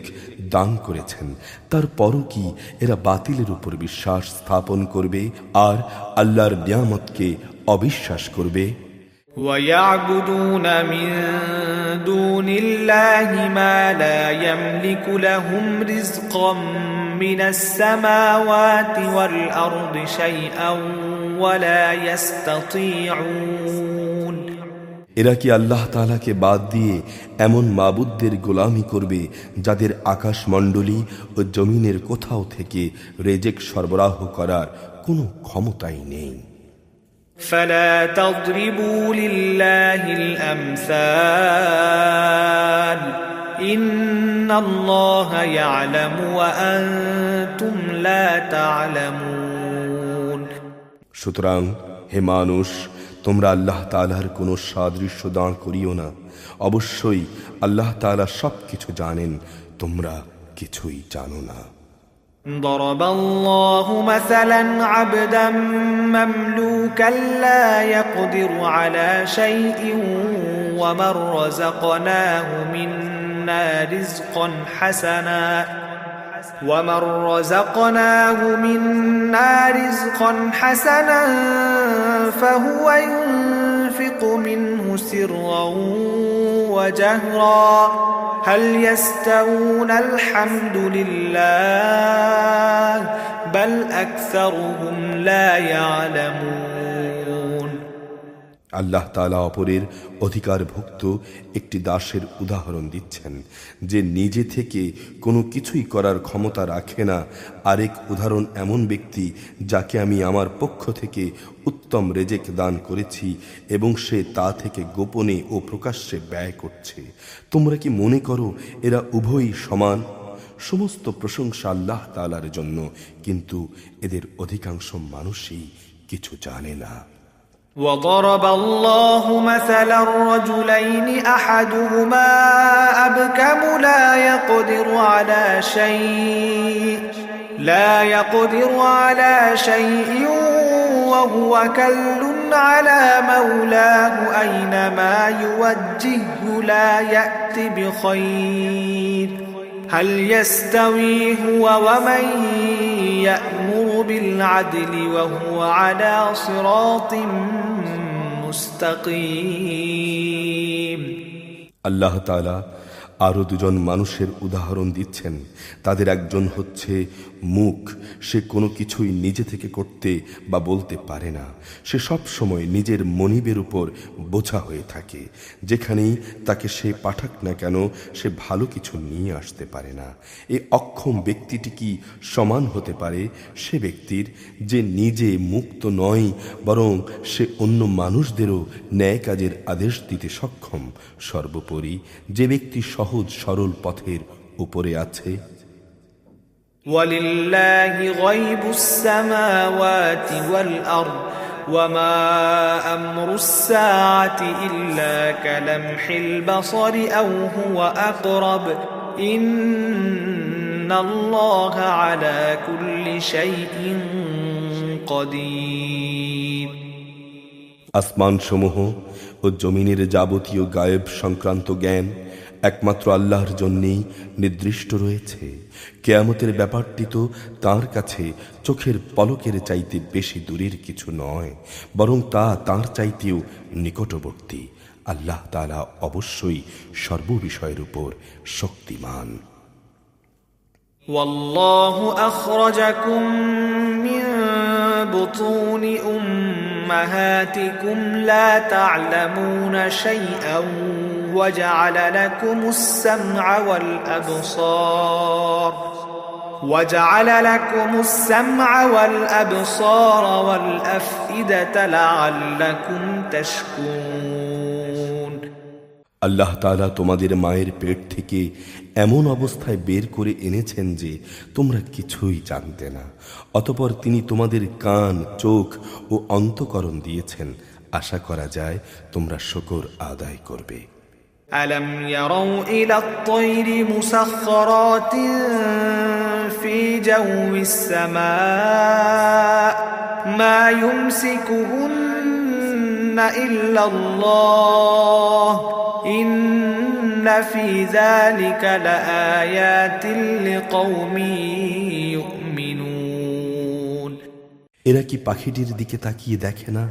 A: দান করেছেন। তারপরও কি এরা বাতিলের উপর বিশ্বাস স্থাপন করবে আর আল্লাহর নিয়ামতকে অবিশ্বাস করবে?
B: ويعبدون من دون الله ما لا يملك لهم رزقا من السماوات والأرض شيئا ولا يستطيعون
A: এরা কি আল্লাহ তাআলাকে বাদ দিয়ে এমন মাবুদদের গোলামি করবে যাদের আকাশমণ্ডলী ও জমিনের কোথাও থেকে রেজেক সরবরাহ করার কোনো ক্ষমতাই নেই।
B: فلا تضربوا لله الأمثال إن الله يعلم وأنتم لا تعلمون
A: সুতরাং হে মানুষ, তোমরা আল্লাহ তাআলার কোনো সাদৃশ্য দাঁড় করিও না। অবশ্যই আল্লাহ তাআলা সব কিছু জানেন, তোমরা কিছুই জানো না।
B: ضرب الله مثلا عبدا مملوكا لا يقدر على شيء ومن رزقناه منا رزقا حسنا فهو ينفق منه سرا وجهرا هل يستوون الحمد لله بل أكثرهم لا يعلمون
A: আল্লাহ তাআলা অপরের অধিকারভুক্ত একটি দাসের উদাহরণ দিচ্ছেন যে নিজে থেকে কোনো কিছুই করার ক্ষমতা রাখে না। আরেক উদাহরণ এমন ব্যক্তি যাকে আমি আমার পক্ষ থেকে উত্তম রেজেক দান করেছি এবং সে তা থেকে গোপনে ও প্রকাশ্যে ব্যয় করছে। তোমরা কি মনে করো এরা উভয়ই সমান? সমস্ত প্রশংসা আল্লাহ তাআলার জন্য, কিন্তু এদের অধিকাংশ মানুষই কিছু জানে না।
B: وضرب الله مثلا الرجلين أحدهما أبكم لا يقدر على شيء وهو كل على مولاه أينما يوجهه لا يأت بخير هل يستوي هو ومن يأمر بالعدل وهو على صراط মুস্তাকিম।
A: আল্লাহ তাআলা আরো দুজন মানুষের উদাহরণ দিচ্ছেন। তাদের একজন হচ্ছে মুখ, সে কোনো কিছুই নিজে থেকে করতে বা বলতে পারে না। সে সব সময় নিজের মনিবের উপর বোঝা হয়ে থাকে। যেখানেই তাকে সে পাঠাক না কেন সে ভালো কিছু নিয়ে আসতে পারে না। এই অক্ষম ব্যক্তিটি কি সমান হতে পারে সে ব্যক্তির যে নিজে মুক্ত নয়, বরং সে অন্য মানুষদেরও ন্যায় কাজের আদেশ দিতে সক্ষম। সর্বোপরি যে ব্যক্তি সহজ সরল পথের উপরে আছে।
B: ওয়ালিল্লাহি গায়বুস সামাওয়াতি ওয়াল আরদ ওয়ামা আমরুস সাআতি ইল্লা কালামহিল বাসারি আও হুয়া আকরাব ইন্নাল্লাহা আলা কুল্লি শাইইন কাদির।
A: আসমানসমূহ ও জমিনের যাবতীয় গায়েব সংক্রান্ত জ্ঞান একমাত্র আল্লাহর জন্যেই নির্দিষ্ট রয়েছে। কিয়ামতের ব্যাপারটি তো তাঁর কাছে চোখের পলকের চাইতে বেশি দূরের কিছু নয়, বরং তা তাঁর চাইতেও নিকটবর্তী। আল্লাহ তাআলা অবশ্যই সর্ববিষয়ের উপর শক্তিমান।
B: ওয়াল্লাহু আখরাজাকুম মিন বুতুনি উম্মাহাতিকুম লা তা'লামুনা শাইআন وجعل لكم السمع والأبصار والأفئدة لعلكم تشكرون।
A: আল্লাহ তাআলা তোমাদের মায়ের পেট থেকে এমন অবস্থায় বের করে এনেছেন যে তোমরা কিছুই জানতে না। অতঃপর তিনি তোমাদের কান, চোখ ও অন্তঃকরণ দিয়েছেন। আশা করা যায় তোমরা শুকর আদায় করবে।
B: ألم يروا إلى الطير مسخرات في جو السماء ما يمسكهن إلا الله إن في ذلك لآيات لقوم يؤمنون।
A: এরা কি পাখিটির দিকে তাকিয়ে দেখে না?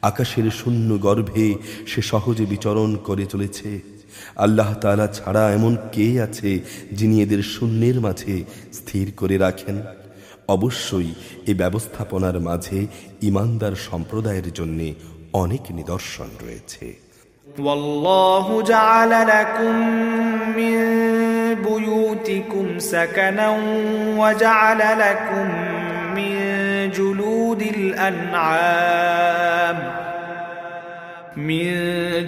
A: আকাশের শূন্য গর্ভে সে সহজে বিচরণ করে চলেছে। আল্লাহ তাআলা ছাড়া এমন কে আছে যিনি এদের শূন্যের মাঝে স্থির করে রাখেন? অবশ্যই এই ব্যবস্থাপনার মাঝে ঈমানদার সম্প্রদায়ের জন্য অনেক নিদর্শন রয়েছে।
B: ওয়াল্লাহু জাআলা লাকুম মিন বুয়ুতিকুম সাকানান ওয়া জাআলা লাকুম মিন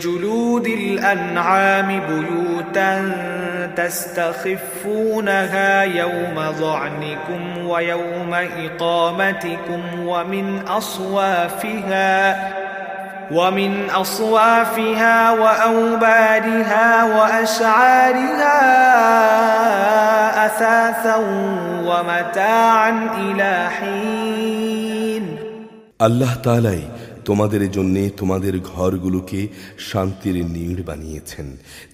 B: جلود الأنعام بيوتا تستخفونها يوم ظعنكم ويوم إقامتكم ومن أصوافها وأوبارها وأشعارها أثاثا ومتاعا إلى حين
A: আল্লাহ তাআলাই তোমাদের জন্য তোমাদের ঘরগুলোকে শান্তির নীড় বানিয়েছেন।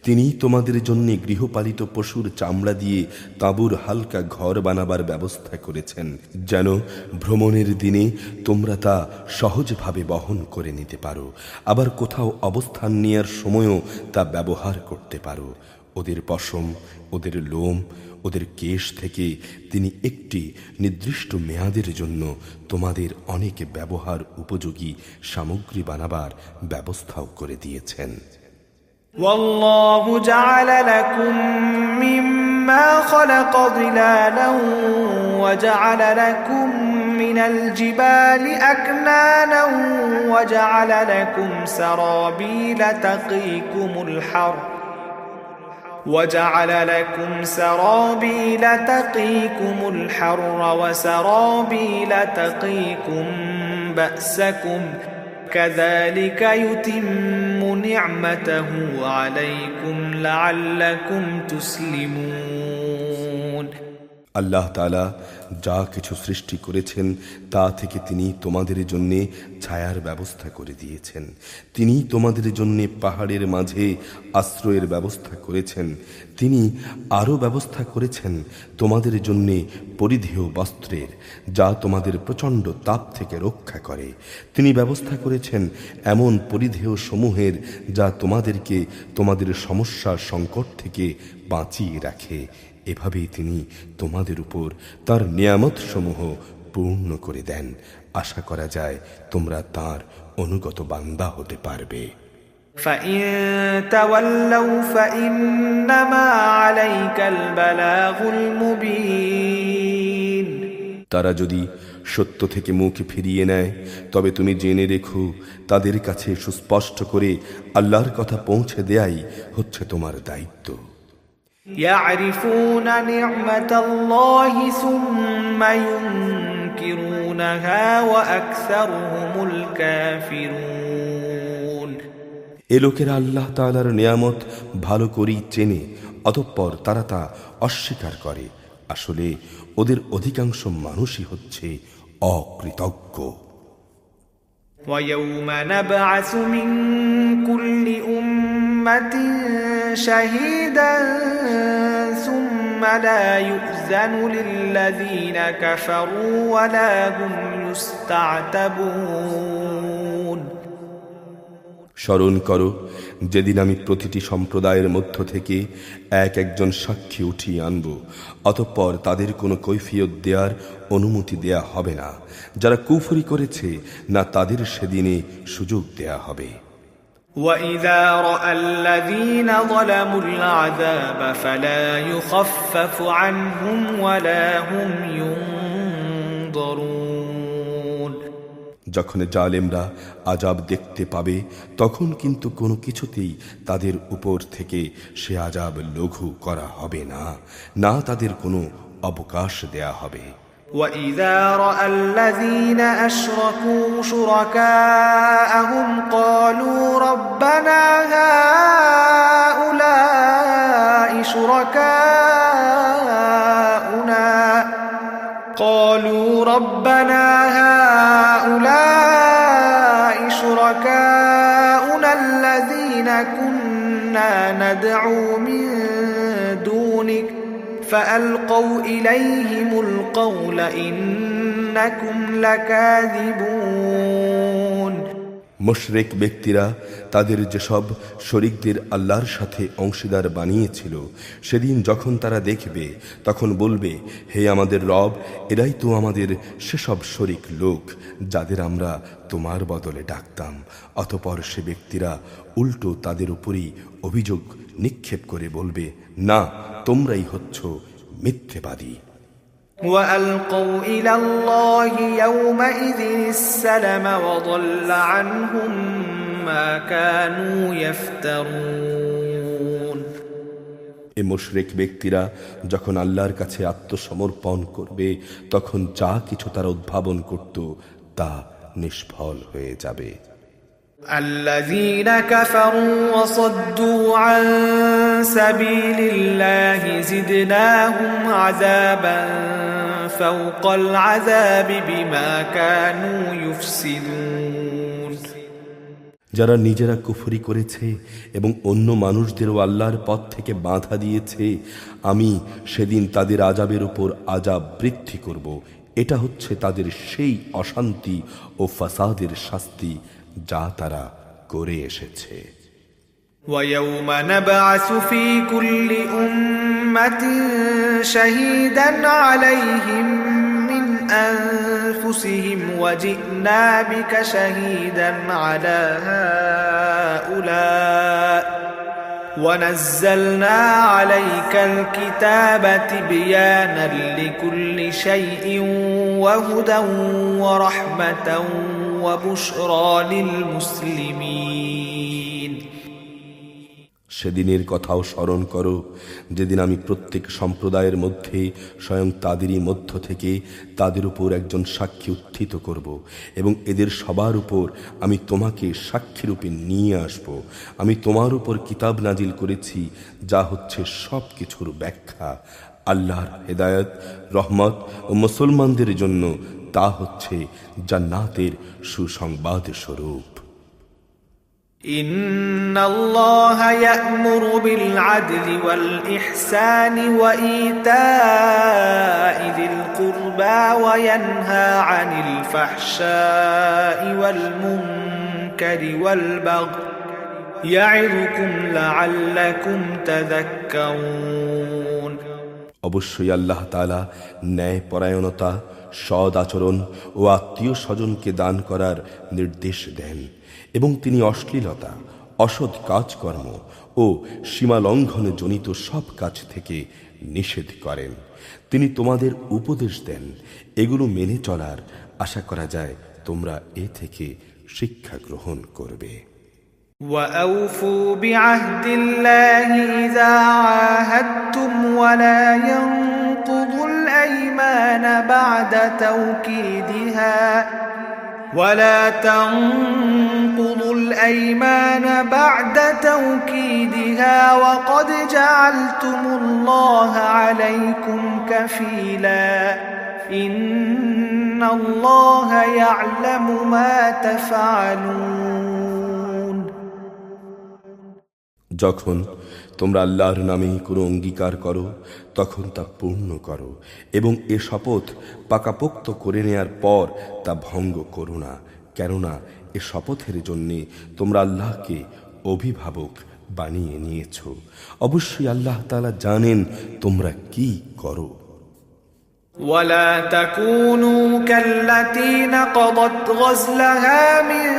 A: তিনি তোমাদের জন্য গৃহপালিত পশুর চামড়া দিয়ে তাঁবুর হালকা ঘর বানাবার ব্যবস্থা করেছেন, যেন ভ্রমণের দিনে তোমরা তা সহজভাবে বহন করে নিতে পারো, আবার কোথাও অবস্থান নেয়ার সময়ও তা ব্যবহার করতে পারো। ওদের পশম, ওদের লোম, ওদের কেশ থেকে তিনি একটি নির্দিষ্ট মেয়াদের জন্য তোমাদের অনেক ব্যবহার উপযোগী সামগ্রী বানাবার ব্যবস্থাও করে দিয়েছেন।
B: والله جعل لكم مما خلق ظلالا وجعل لكم من الجبال أكنانا وجعل لكم سرابيل تقيكم الحر وسرابيل تقيكم بأسكم كذلك يتم نعمته عليكم لعلكم تسلمون
A: আল্লাহ তাআলা যা কিছু সৃষ্টি করেছেন তা থেকে তিনি তোমাদের জন্য ছায়ার ব্যবস্থা করে দিয়েছেন। তিনি তোমাদের জন্য পাহাড়ের মাঝে আশ্রয়ের ব্যবস্থা করেছেন। তিনি আরও ব্যবস্থা করেছেন তোমাদের জন্য পরিধেয় বস্ত্রের, যা তোমাদের প্রচণ্ড তাপ থেকে রক্ষা করে। তিনি ব্যবস্থা করেছেন এমন পরিধেয় সমূহের যা তোমাদেরকে তোমাদের সমস্যা সংকট থেকে বাঁচিয়ে রাখে। এভাবেই তিনি তোমাদের উপর তার নিয়ামত সমূহ পূর্ণ করে দেন। আশা করা যায় তোমরা তার অনুগত বান্দা হতে পারবে।
B: فإن تولوا فإنما عليك البلاغ المبين
A: তারা যদি সত্য থেকে মুখ ফিরিয়ে নেয় তবে তুমি জেনে রেখো তাদের কাছে সুস্পষ্ট করে আল্লাহর কথা পৌঁছে দেয়াই হচ্ছে তোমার দায়িত্ব।
B: يعرفون نعمة الله ثم ينكرونها وأكثرهم الكافرون
A: এ লোকেরা আল্লাহ তাআলার নিয়ামত ভালো করেই চেনে, অতঃপর তারা তা অস্বীকার করে। আসলে ওদের অধিকাংশ মানুষই হচ্ছে অকৃতজ্ঞ।
B: ويوم نبعث من كل أمة شهيدا ثم لا يؤذن للذين كفروا ولا هم يستعتبون
A: স্মরণ করো যেদিন আমি প্রতিটি সম্প্রদায়ের মধ্য থেকে একজন সাক্ষী উঠিয়ে আনব, অতঃপর তাদের কোনো কৈফিয়ত দেওয়ার অনুমতি দেয়া হবে না। যারা কুফরি করেছে না তাদের সেদিনে সুযোগ দেয়া হবে।
B: وَإِذَا رَأَى الَّذِينَ ظَلَمُوا الْعَذَابَ فَلَا يُخَفَّفُ عَنْهُمْ وَلَا هُمْ يُنظَرُونَ
A: যখন জালেমরা আযাব দেখতে পাবে তখন কিন্তু কোনো কিছুতেই তাদের উপর থেকে সে আযাব লঘু করা হবে না, না তাদের কোনো অবকাশ দেয়া হবে।
B: وَإِذَا رَأَى الَّذِينَ أَشْرَكُوا شُرَكَاءَهُمْ قَالُوا رَبَّنَا هَؤُلَاءِ شُرَكَاؤُنَا الَّذِينَ كُنَّا نَدْعُو مِن دُونِكَ فَأَلْقَوْا إِلَيْهِمُ الْقَوْلَ إِنَّكُمْ لَكَاذِبُونَ
A: মুশরিক ব্যক্তিরা তাদের যেসব শরীকদের আল্লাহর সাথে অংশীদার বানিয়েছিল সেদিন যখন তারা দেখবে তখন বলবে, হে আমাদের রব, এরাই তো আমাদের সেসব শরীক লোক যাদের আমরা তোমার বদলে ডাকতাম। অতঃপর সে ব্যক্তিরা উল্টো তাদের উপরই অভিযোগ নিক্ষেপ করে বলবে, না, তোমরাই হচ্ছ মিথ্যেবাদী।
B: وَأَلْقَوْا إِلَى اللَّهِ يَوْمَئِذٍ السَّلَمَ وَضَلَّ عَنْهُمْ مَا كَانُوا يَفْتَرُونَ
A: এ মুশরিক ব্যক্তিরা যখন আল্লাহর কাছে আত্মসমর্পণ করবে তখন যা কিছু তারা উদ্ভাবন করত তা নিষ্ফল হয়ে যাবে।
B: الذين كفروا وصدوا عن سبيل الله زدناهم عذابا فوق العذاب بما كانوا يفسدون
A: যারা নিজেরা কুফরি করেছে এবং অন্য মানুষদেরও আল্লাহর পথ থেকে বাধা দিয়েছে, আমি সেদিন তাদের আযাবের উপর আযাব বৃদ্ধি করব। এটা হচ্ছে তাদের সেই অশান্তি ও ফাসাদের শাস্তি যা তারা করে এসেছে।
B: ويوم نبعث في كل أمة شهيدا عليهم من أنفسهم وجئنا بك شهيدا على هؤلاء ونزلنا عليك الكتاب تبيانا لكل شيء وهدى ورحمة وبشرى للمسلمين
A: সেদিনের কথাও স্মরণ করো, যেদিন আমি প্রত্যেক সম্প্রদায়ের মধ্যে স্বয়ং তাদেরই মধ্য থেকে তাদের উপর একজন সাক্ষী উত্থিত করব এবং এদের সবার উপর আমি তোমাকে সাক্ষীরূপে নিয়ে আসব। আমি তোমার উপর কিতাব নাজিল করেছি যা হচ্ছে সব কিছুর ব্যাখ্যা, আল্লাহর হেদায়েত, রহমত ও মুসলমানদের জন্য তা হচ্ছে জান্নাতের সুসংবাদ স্বরূপ।
B: إن الله يأمر بالعدل والإحسان وإيتاء ذي القربى وينهى عن الفحشاء والمنكر والبغي يعظكم لعلكم تذكرون
A: অবশ্যই আল্লাহ তাআলা ন্যায় পরায়ণতা, সৎ আচরণ ও আত্মীয় স্বজনকে দান করার নির্দেশ দেন এবং তিনি অশ্লীলতা, অসৎ কাজকর্ম ও সীমা লঙ্ঘনে জনিত সব কাজ থেকে নিষেধ করেন। তিনি তোমাদের উপদেশ দেন, এগুলো মেনে চলার আশা করা যায় তোমরা এ থেকে শিক্ষা গ্রহণ করবে।
B: وأوفوا بعهد الله إذا عاهدتم ولا ينقضوا الأيمان بعد توكيدها ولا تنقضوا الأيمان بعد توكيدها وقد جعلتم الله عليكم كفيلا إن الله يعلم ما تفعلون
A: যখন তোমরা আল্লাহর নামে কোনো অঙ্গীকার করো তখন তা পূর্ণ করো এবং এ শপথ পাকাপোক্ত করে নেয়ার পর তা ভঙ্গ করো না, কেননা এ শপথের জন্যে তোমরা আল্লাহকে অভিভাবক বানিয়ে নিয়েছ। অবশ্যই আল্লাহ তাআলা জানেন তোমরা কি করো।
B: ولا تكونوا كالتي نقضت غزلها من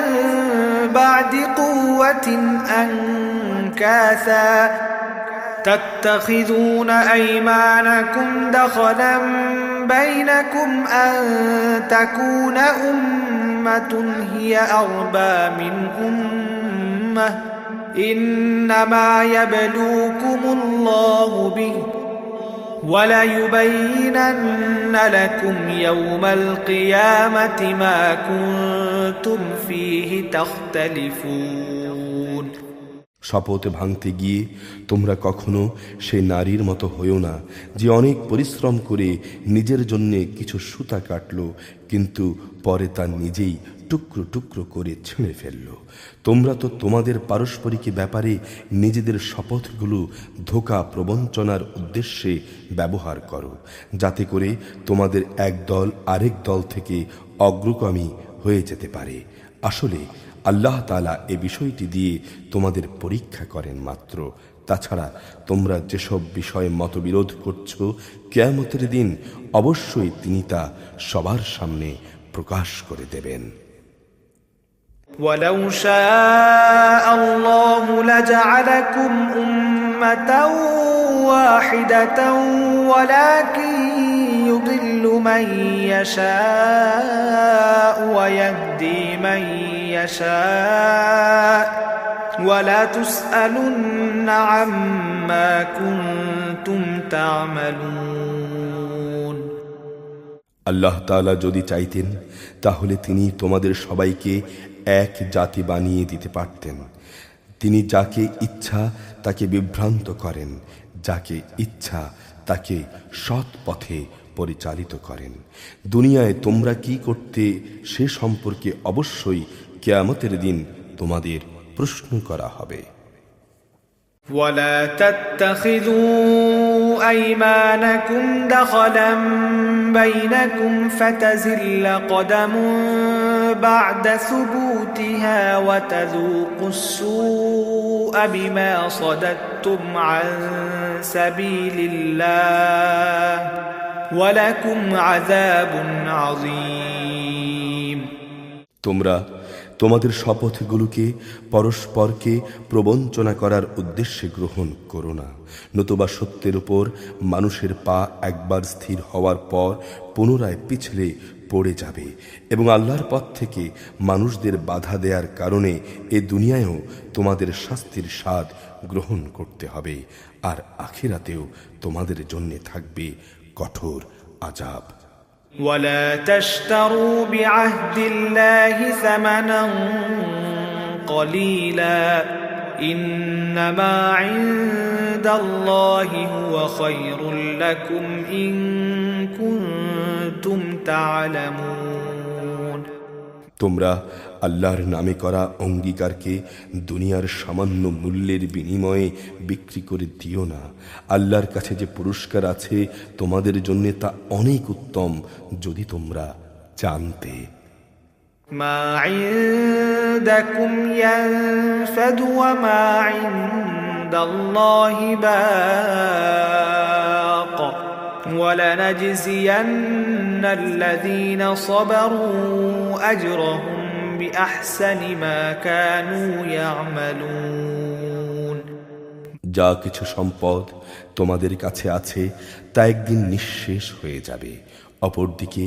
B: بعد قوة أنكاثا تتخذون أيمانكم دخلا بينكم أن تكون أمة هي أربى من أمة إنما يبلوكم الله به وَلَيُبَيِّنَنَّ لَكُمْ يَوْمَ الْقِيَامَةِ مَا كُنتُمْ فِيهِ تَخْتَلِفُونَ
A: শপথ ভাঙতে গিয়ে তোমরা কখনো সেই নারীর মতো হইও না যে অনেক পরিশ্রম করে নিজের জন্য কিছু সুতা কাটলো কিন্তু পরে তা নিজেই টুকরো টুকরো করে ছিঁড়ে ফেললো। তোমরা তো তোমাদের পারস্পরিক ব্যাপারে নিজেদের শপথগুলো ধোঁকা প্রবঞ্চনার উদ্দেশ্যে ব্যবহার করো, যাতে করে তোমাদের এক দল আরেক দল থেকে অগ্রগামী হয়ে যেতে পারে। আসলে আল্লাহ তাআলা এ বিষয়টি দিয়ে তোমাদের পরীক্ষা করেন মাত্র। তাছাড়া তোমরা যেসব বিষয়ে মতবিরোধ করছো, কিয়ামতের দিন অবশ্যই তিনি তা সবার সামনে প্রকাশ করে দেবেন।
B: وَلَوْ شَاءَ اللَّهُ لَجَعَلَكُمْ أُمَّةً وَاحِدَةً وَلَكِنْ يُضِلُّ مَنْ يَشَاءُ وَيَهْدِي مَنْ يَشَاءُ وَلَا تُسْأَلُنَّ عَمَّا كُنْتُمْ تَعْمَلُونَ
A: আল্লাহ তাআলা যদি চাইতেন তাহলে তিনি তোমাদের সবাইকে এক জাতি বানিয়ে দিতে পারতেন। তিনি যাকে ইচ্ছা তাকে বিভ্রান্ত করেন, যাকে ইচ্ছা তাকে সৎ পথে পরিচালিত করেন। দুনিয়ায় তোমরা কি করতে সে সম্পর্কে অবশ্যই কিয়ামতের দিন তোমাদের প্রশ্ন করা হবে।
B: ولا تتخذوا أيمانكم دخلا بينكم فتزل قدم بعد ثبوتها وتذوقوا السوء بما صددتم عن سبيل الله ولكم عذاب عظيم।
A: তোমরা তোমাদের শপথগুলোকে পরস্পরকে প্রবঞ্চনা করার উদ্দেশ্যে গ্রহণ করো না, নতুবা সত্যের উপর মানুষের পা একবার স্থির হওয়ার পর পুনরায় পিছলে পড়ে যাবে, এবং আল্লাহর পথ থেকে মানুষদের বাধা দেওয়ার কারণে এ দুনিয়ায়ও তোমাদের শাস্তির স্বাদ গ্রহণ করতে হবে, আর আখিরাতেও তোমাদের জন্য থাকবে কঠোর আযাব।
B: ولا تشتروا بعهد الله ثمنا قليلا إنما عند الله هو خير لكم إن كنتم تعلمون।
A: তোমরা আল্লাহর নামে করা অঙ্গীকারকে দুনিয়ার সামান্য মূল্যের বিনিময়ে বিক্রি করে দিও না। আল্লাহর কাছে যে পুরস্কার আছে তোমাদের জন্য তা অনেক উত্তম, যদি তোমরা জানতে।
B: ما عندكم ينفد وما عند الله باق ولنجزين الذين صبروا أجرهم بأحسن ما كانوا يعملون।
A: যা কিছু সম্পদ তোমাদের কাছে আছে তা একদিন নিঃশেষ হয়ে যাবে, অপরদিকে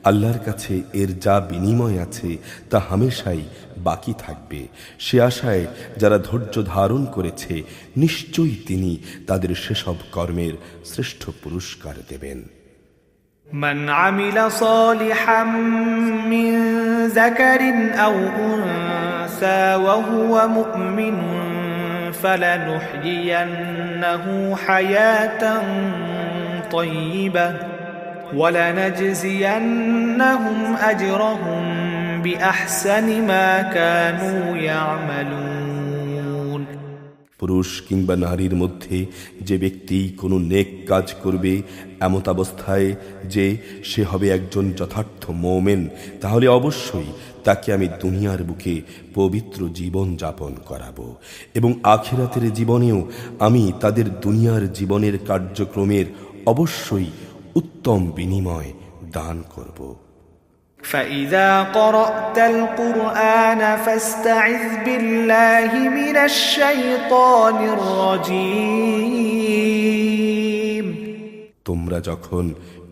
A: আল্লাহর কাছে এর যা বিনিময় আছে তা হামেশাই বাকি থাকবে। সে আশায় যারা ধৈর্য ধারণ করেছে নিশ্চয়ই তিনি তাদের সেসব কর্মের শ্রেষ্ঠ পুরস্কার দেবেন।
B: من عمل صالحا من ذكر أو أنثى وهو مؤمن فلنحيينه حياة طيبة ولنجزينهم أجرهم بأحسن ما كانوا يعملون।
A: পুরুষ কিংবা নারীর মধ্যে যে ব্যক্তি কোনো নেক কাজ করবে এমত অবস্থায় যে সে হবে একজন যথার্থ মুমিন, তাহলে অবশ্যই তাকে আমি দুনিয়ার বুকে পবিত্র জীবন যাপন করাবো, এবং আখিরাতের জীবনেও আমি তাদের দুনিয়ার জীবনের কার্যক্রমের অবশ্যই উত্তম বিনিময় দান করব।
B: فإذا قرأت القرآن فاستعذ بالله من الشيطان الرجيم।
A: তোমরা যখন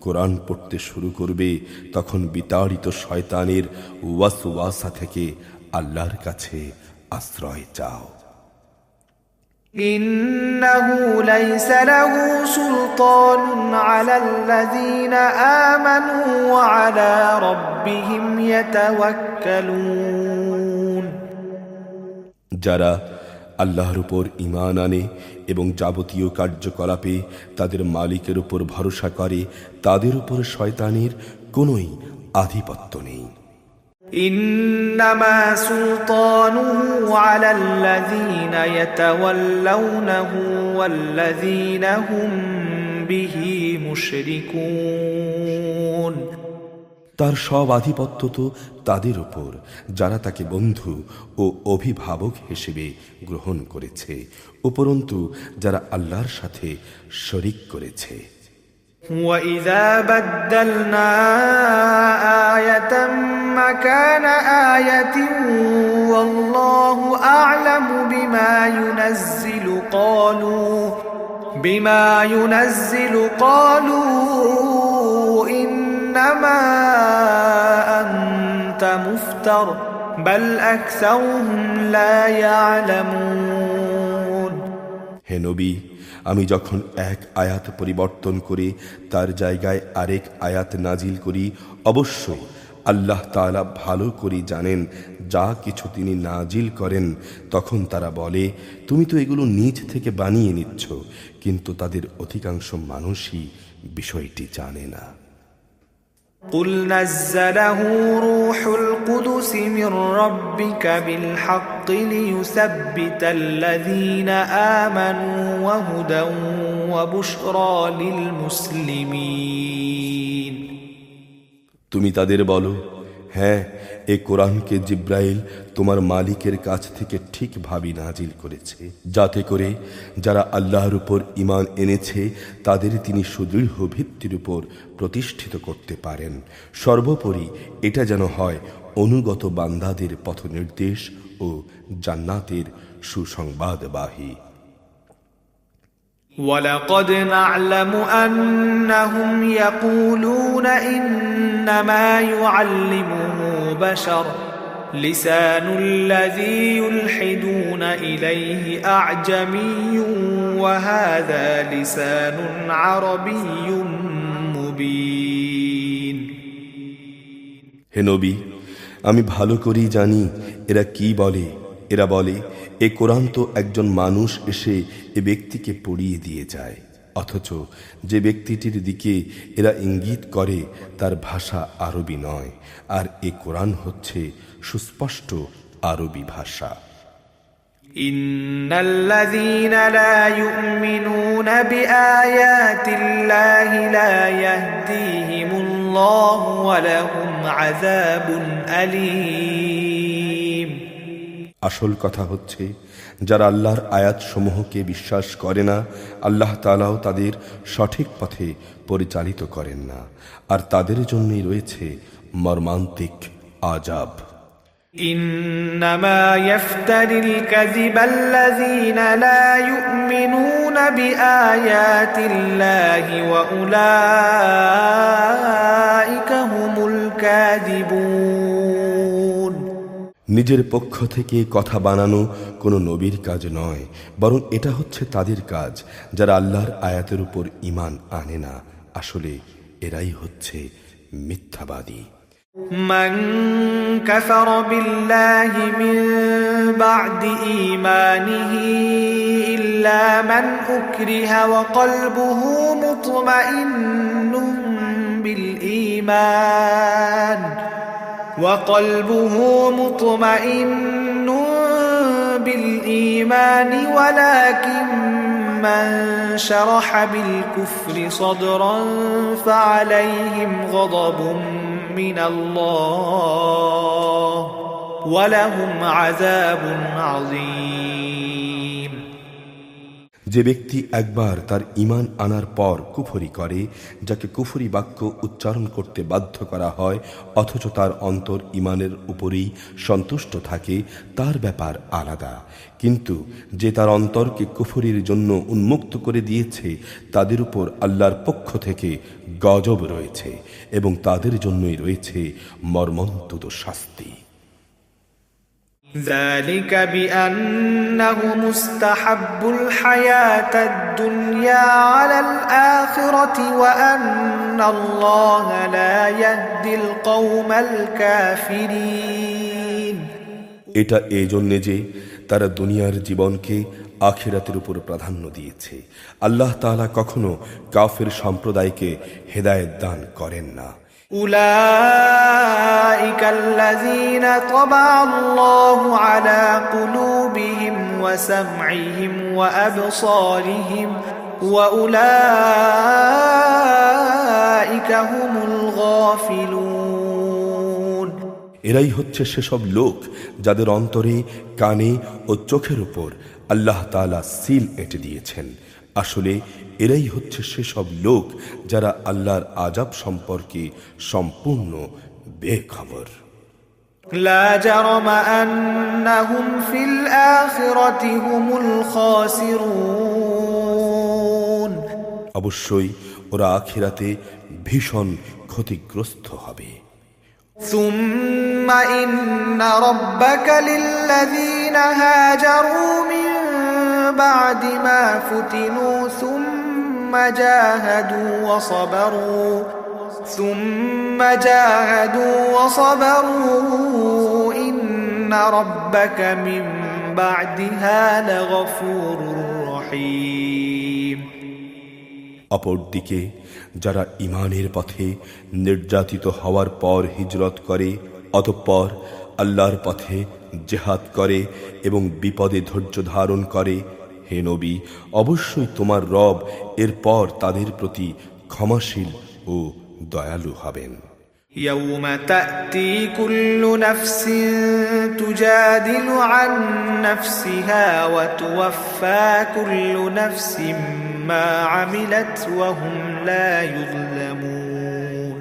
A: কোরআন পড়তে শুরু করবে তখন বিতাড়িত শয়তানের ওয়াসওয়াসা থেকে আল্লাহর কাছে আশ্রয় চাও।
B: إنه ليس له سلطان على الذين آمنوا وعلى ربهم يتوكلون।
A: যারা আল্লাহর উপর ঈমান আনে এবং যাবতীয় কার্যকলাপে তাদের মালিকের উপর ভরসা করে, তাদের উপর শয়তানের কোনোই আধিপত্য নেই।
B: إنما سلطانه على الذين يتولونه والذين هم به مشركون।
A: তার সব আধিপত্য তো তাদের উপর যারা তাকে বন্ধু ও অভিভাবক হিসেবে গ্রহণ করেছে, উপরন্তু যারা আল্লাহর সাথে শরিক করেছে।
B: وَإِذَا بَدَّلْنَا آيَةً مَكَانَ آيَةٍ وَاللَّهُ أَعْلَمُ بِمَا يُنَزِّلُ قَالُوا إِنَّمَا أَنْتَ مُفْتَرٍ بَلْ أَكْثَرُهُمْ لَا يَعْلَمُونَ।
A: হে নবী, আমি যখন এক আয়াত পরিবর্তন করে তার জায়গায় আরেক আয়াত নাজিল করি, অবশ্যই আল্লাহ তাআলা ভালো করে জানেন যা কিছু তিনি নাজিল করেন। তখন তারা বলে, তুমি তো এগুলো নিজ থেকে বানিয়ে নিচ্ছ, কিন্তু তাদের অধিকাংশ মানুষই বিষয়টি জানে না।
B: قل نزله روح القدس من ربك بالحق ليثبت الذين آمنوا وهدى وبشرى للمسلمين।
A: তুমি তাদের বলো, হ্যাঁ, এ কোরআনকে জিব্রাইল তোমার মালিকের কাছ থেকে ঠিকভাবে নাজিল করেছে, যাতে করে যারা আল্লাহর উপর ঈমান এনেছে তাদের তিনি সুদৃঢ় ভিত্তির উপর প্রতিষ্ঠিত করতে পারেন। সর্বোপরি এটা যেন হয় অনুগত বান্দাদের পথ নির্দেশ ও জান্নাতের সুসংবাদবাহী।
B: وَلَقَدْ نَعْلَمُ أَنَّهُمْ يَقُولُونَ إِنَّمَا يُعَلِّمُهُ بَشَرٌ لِسَانُ الَّذِي يُلْحِدُونَ إِلَيْهِ أَعْجَمِيٌّ وَهَذَا لِسَانٌ عَرَبِيٌّ مُبِينٌ।
A: হে নবী, আমি ভালো করেই জানি এরা কি বলে। এরা বলে, এ কোরআন তো একজন মানুষ এসে এ ব্যক্তিকে পড়িয়ে দিয়ে যায়, অথচ যে ব্যক্তিটির দিকে এরা ইঙ্গিত করে তার ভাষা আরবি নয়, আর এ কোরআন হচ্ছে সুস্পষ্ট আরবি ভাষা।
B: ইন্নাল্লাযীনা লা ইউমিনুনা বিআয়াতিল্লাহি লা ইয়াহদিহিমুল্লাহু ওয়া লাহুম আযাবুন আলীম।
A: আসল কথা হচ্ছে, যারা আল্লাহর আয়াত সমূহকে বিশ্বাস করে না, আল্লাহ তাআলাও তাদের সঠিক পথে পরিচালিত করেন না, আর তাদের জন্যই রয়েছে মর্মান্তিক আযাব।
B: ইন্নামা ইফতারিল কাযিবাল্লাযীনা লা ইউমিনুনা বিআয়াতিল্লাহি ওয়া উলাইকা হুমুল কাযিবুন।
A: নিজের পক্ষ থেকে কথা বানানো কোনো নবীর কাজ নয়, বরং এটা হচ্ছে তাদের কাজ যারা আল্লাহর আয়াতের উপর ঈমান আনে না। আসলে এরাই হচ্ছে মিথ্যাবাদী।
B: মান কাফারা বিল্লাহি মিন বা'দি ঈমানিহি ইল্লা মান উকরিহা ওয়া কলবুহু মুতমাইন্নুন বিল ঈমান وقلبه مطمئن بالإيمان ولكن من شرح بالكفر صدرا فعليهم غضب من الله ولهم عذاب عظيم।
A: যে ব্যক্তি একবার তার ঈমান আনার পর কুফরি করে, যাকে কুফরি বাক্য উচ্চারণ করতে বাধ্য করা হয়, অথচ তার অন্তর ঈমানের উপরেই সন্তুষ্ট থাকে, তার ব্যাপার আলাদা। কিন্তু যে তার অন্তরকে কুফরির জন্য উন্মুক্ত করে দিয়েছে, তাদের উপর আল্লাহর পক্ষ থেকে গজব রয়েছে এবং তাদের জন্যই রয়েছে মর্মন্তুদ শাস্তি।
B: ذلك بأنهم استحبوا الحياة الدنيا على الآخرة وأن الله لا يهدي القوم الكافرين।
A: এটা এই জন্যে যে তারা দুনিয়ার জীবনকে আখিরাতের উপর প্রাধান্য দিয়েছে। আল্লাহ তাআলা কখনো কাফের সম্প্রদায়কে হেদায়েত দান করেন না।
B: أولئك الذين طبع الله على قلوبهم وسمعهم وأبصارهم وأولئك هم الغافلون।
A: এরাই হচ্ছে সেসব লোক যাদের অন্তরে, কানে ও চোখের উপর আল্লাহ তাআলা সিল এঁটে দিয়েছেন। আসলে এরাই হচ্ছে সেসব লোক যারা আল্লাহর আযাব সম্পর্কে সম্পূর্ণ বেখবর।
B: লা জারমা আন্নাহুম ফিল আখিরাতি হুমুল খাসিরুন।
A: অবশ্যই ওরা আখিরাতে ভীষণ ক্ষতিগ্রস্ত হবে।
B: সুম্মা ইন্না রাব্বাকা লিল্লাযীনা হাজারু মিন বা'দি মা ফুতিনু সুম্মা জাহাদু ওয়া সাবারু ثم جاهدوا وصبروا إن ربك من بعدها لغفور رحيم
A: অপরদিকে যারা ঈমানের পথে নির্যাতিত হওয়ার পর হিজরত করে, অতঃপর আল্লাহর পথে জিহাদ করে এবং বিপদে ধৈর্য ধারণ করে, হে নবী, অবশ্যই তোমার রব এরপর তাদের প্রতি ক্ষমাশীল ও দয়ালু হবেন।
B: يوم تأتي كل نفس تجادل عن نفسها وتوفى كل نفس ما عملت وهم لا يظلمون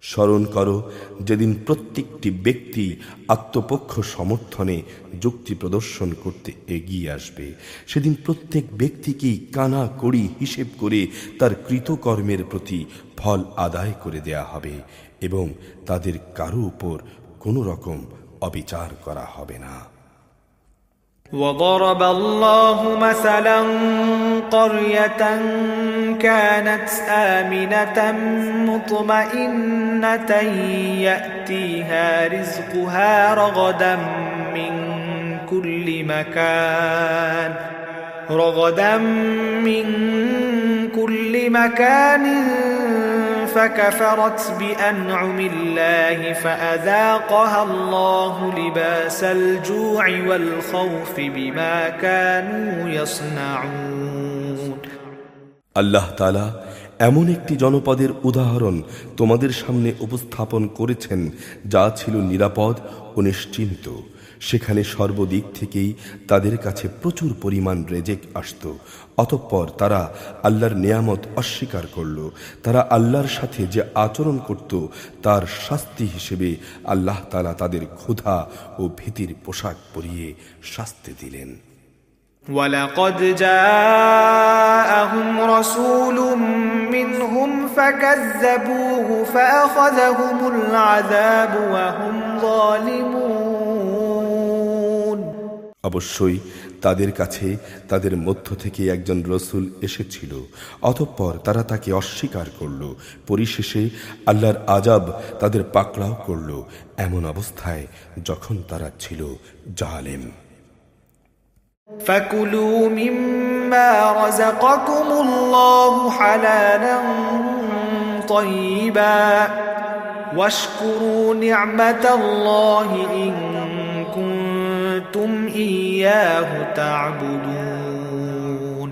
A: স্মরণ করো যেদিন প্রত্যেকটি ব্যক্তি আত্মপক্ষ সমর্থনে যুক্তি প্রদর্শন করতে এগিয়ে আসবে। সেদিন প্রত্যেক ব্যক্তিকেই কানা কড়ি হিসেব করে তার কৃতকর্মের প্রতি ফল আদায় করে দেয়া হবে এবং তাদের কারো উপর কোনো রকম অবিচার করা হবে না।
B: وضرب الله مثلا قرية كانت آمنة مطمئنة يأتيها رزقها رغدا من كل مكان فكفرت بأنعم الله فأذاقها الله لباس الجوع والخوف بما كانوا يصنعون
A: আল্লাহ তাআলা এমন একটি জনপদের উদাহরণ তোমাদের সামনে উপস্থাপন করেছেন যা ছিল নিরাপদ ও নিশ্চিন্ত। সেখানে সর্বদিক থেকেই তাদের কাছে প্রচুর পরিমাণ রেজেক আসত। অতঃপর তারা আল্লাহর নিয়ামত অস্বীকার করল। তারা আল্লাহর সাথে যে আচরণ করত তার শাস্তি হিসেবে আল্লাহ তাআলা তাদের ক্ষুধা ও ভীতির পোশাক পরিয়ে শাস্তি দিলেন।
B: وَلَقَدْ جَاءَهُمْ رَسُولٌ مِّنْهُمْ فَكَذَّبُوهُ فَأَخَذَهُمُ الْعَذَابُ وَهُمْ ظَالِمُونَ
A: অবশ্যই তাদের কাছে তাদের মধ্য থেকে একজন রসূল এসেছিল, অতঃপর তারা তাকে অস্বীকার করল। পরিশেষে আল্লাহর আযাব তাদের পাকড়াও করল, এমন অবস্থায় যখন তারা ছিল জালেম।
B: فَكُلُوا مِمَّا رَزَقَكُمُ اللَّهُ حَلَالًا طَيِّبًا وَاشْكُرُوا نِعْمَةَ اللَّهِ إِن كُنتُمْ إِيَّاهُ تَعْبُدُونَ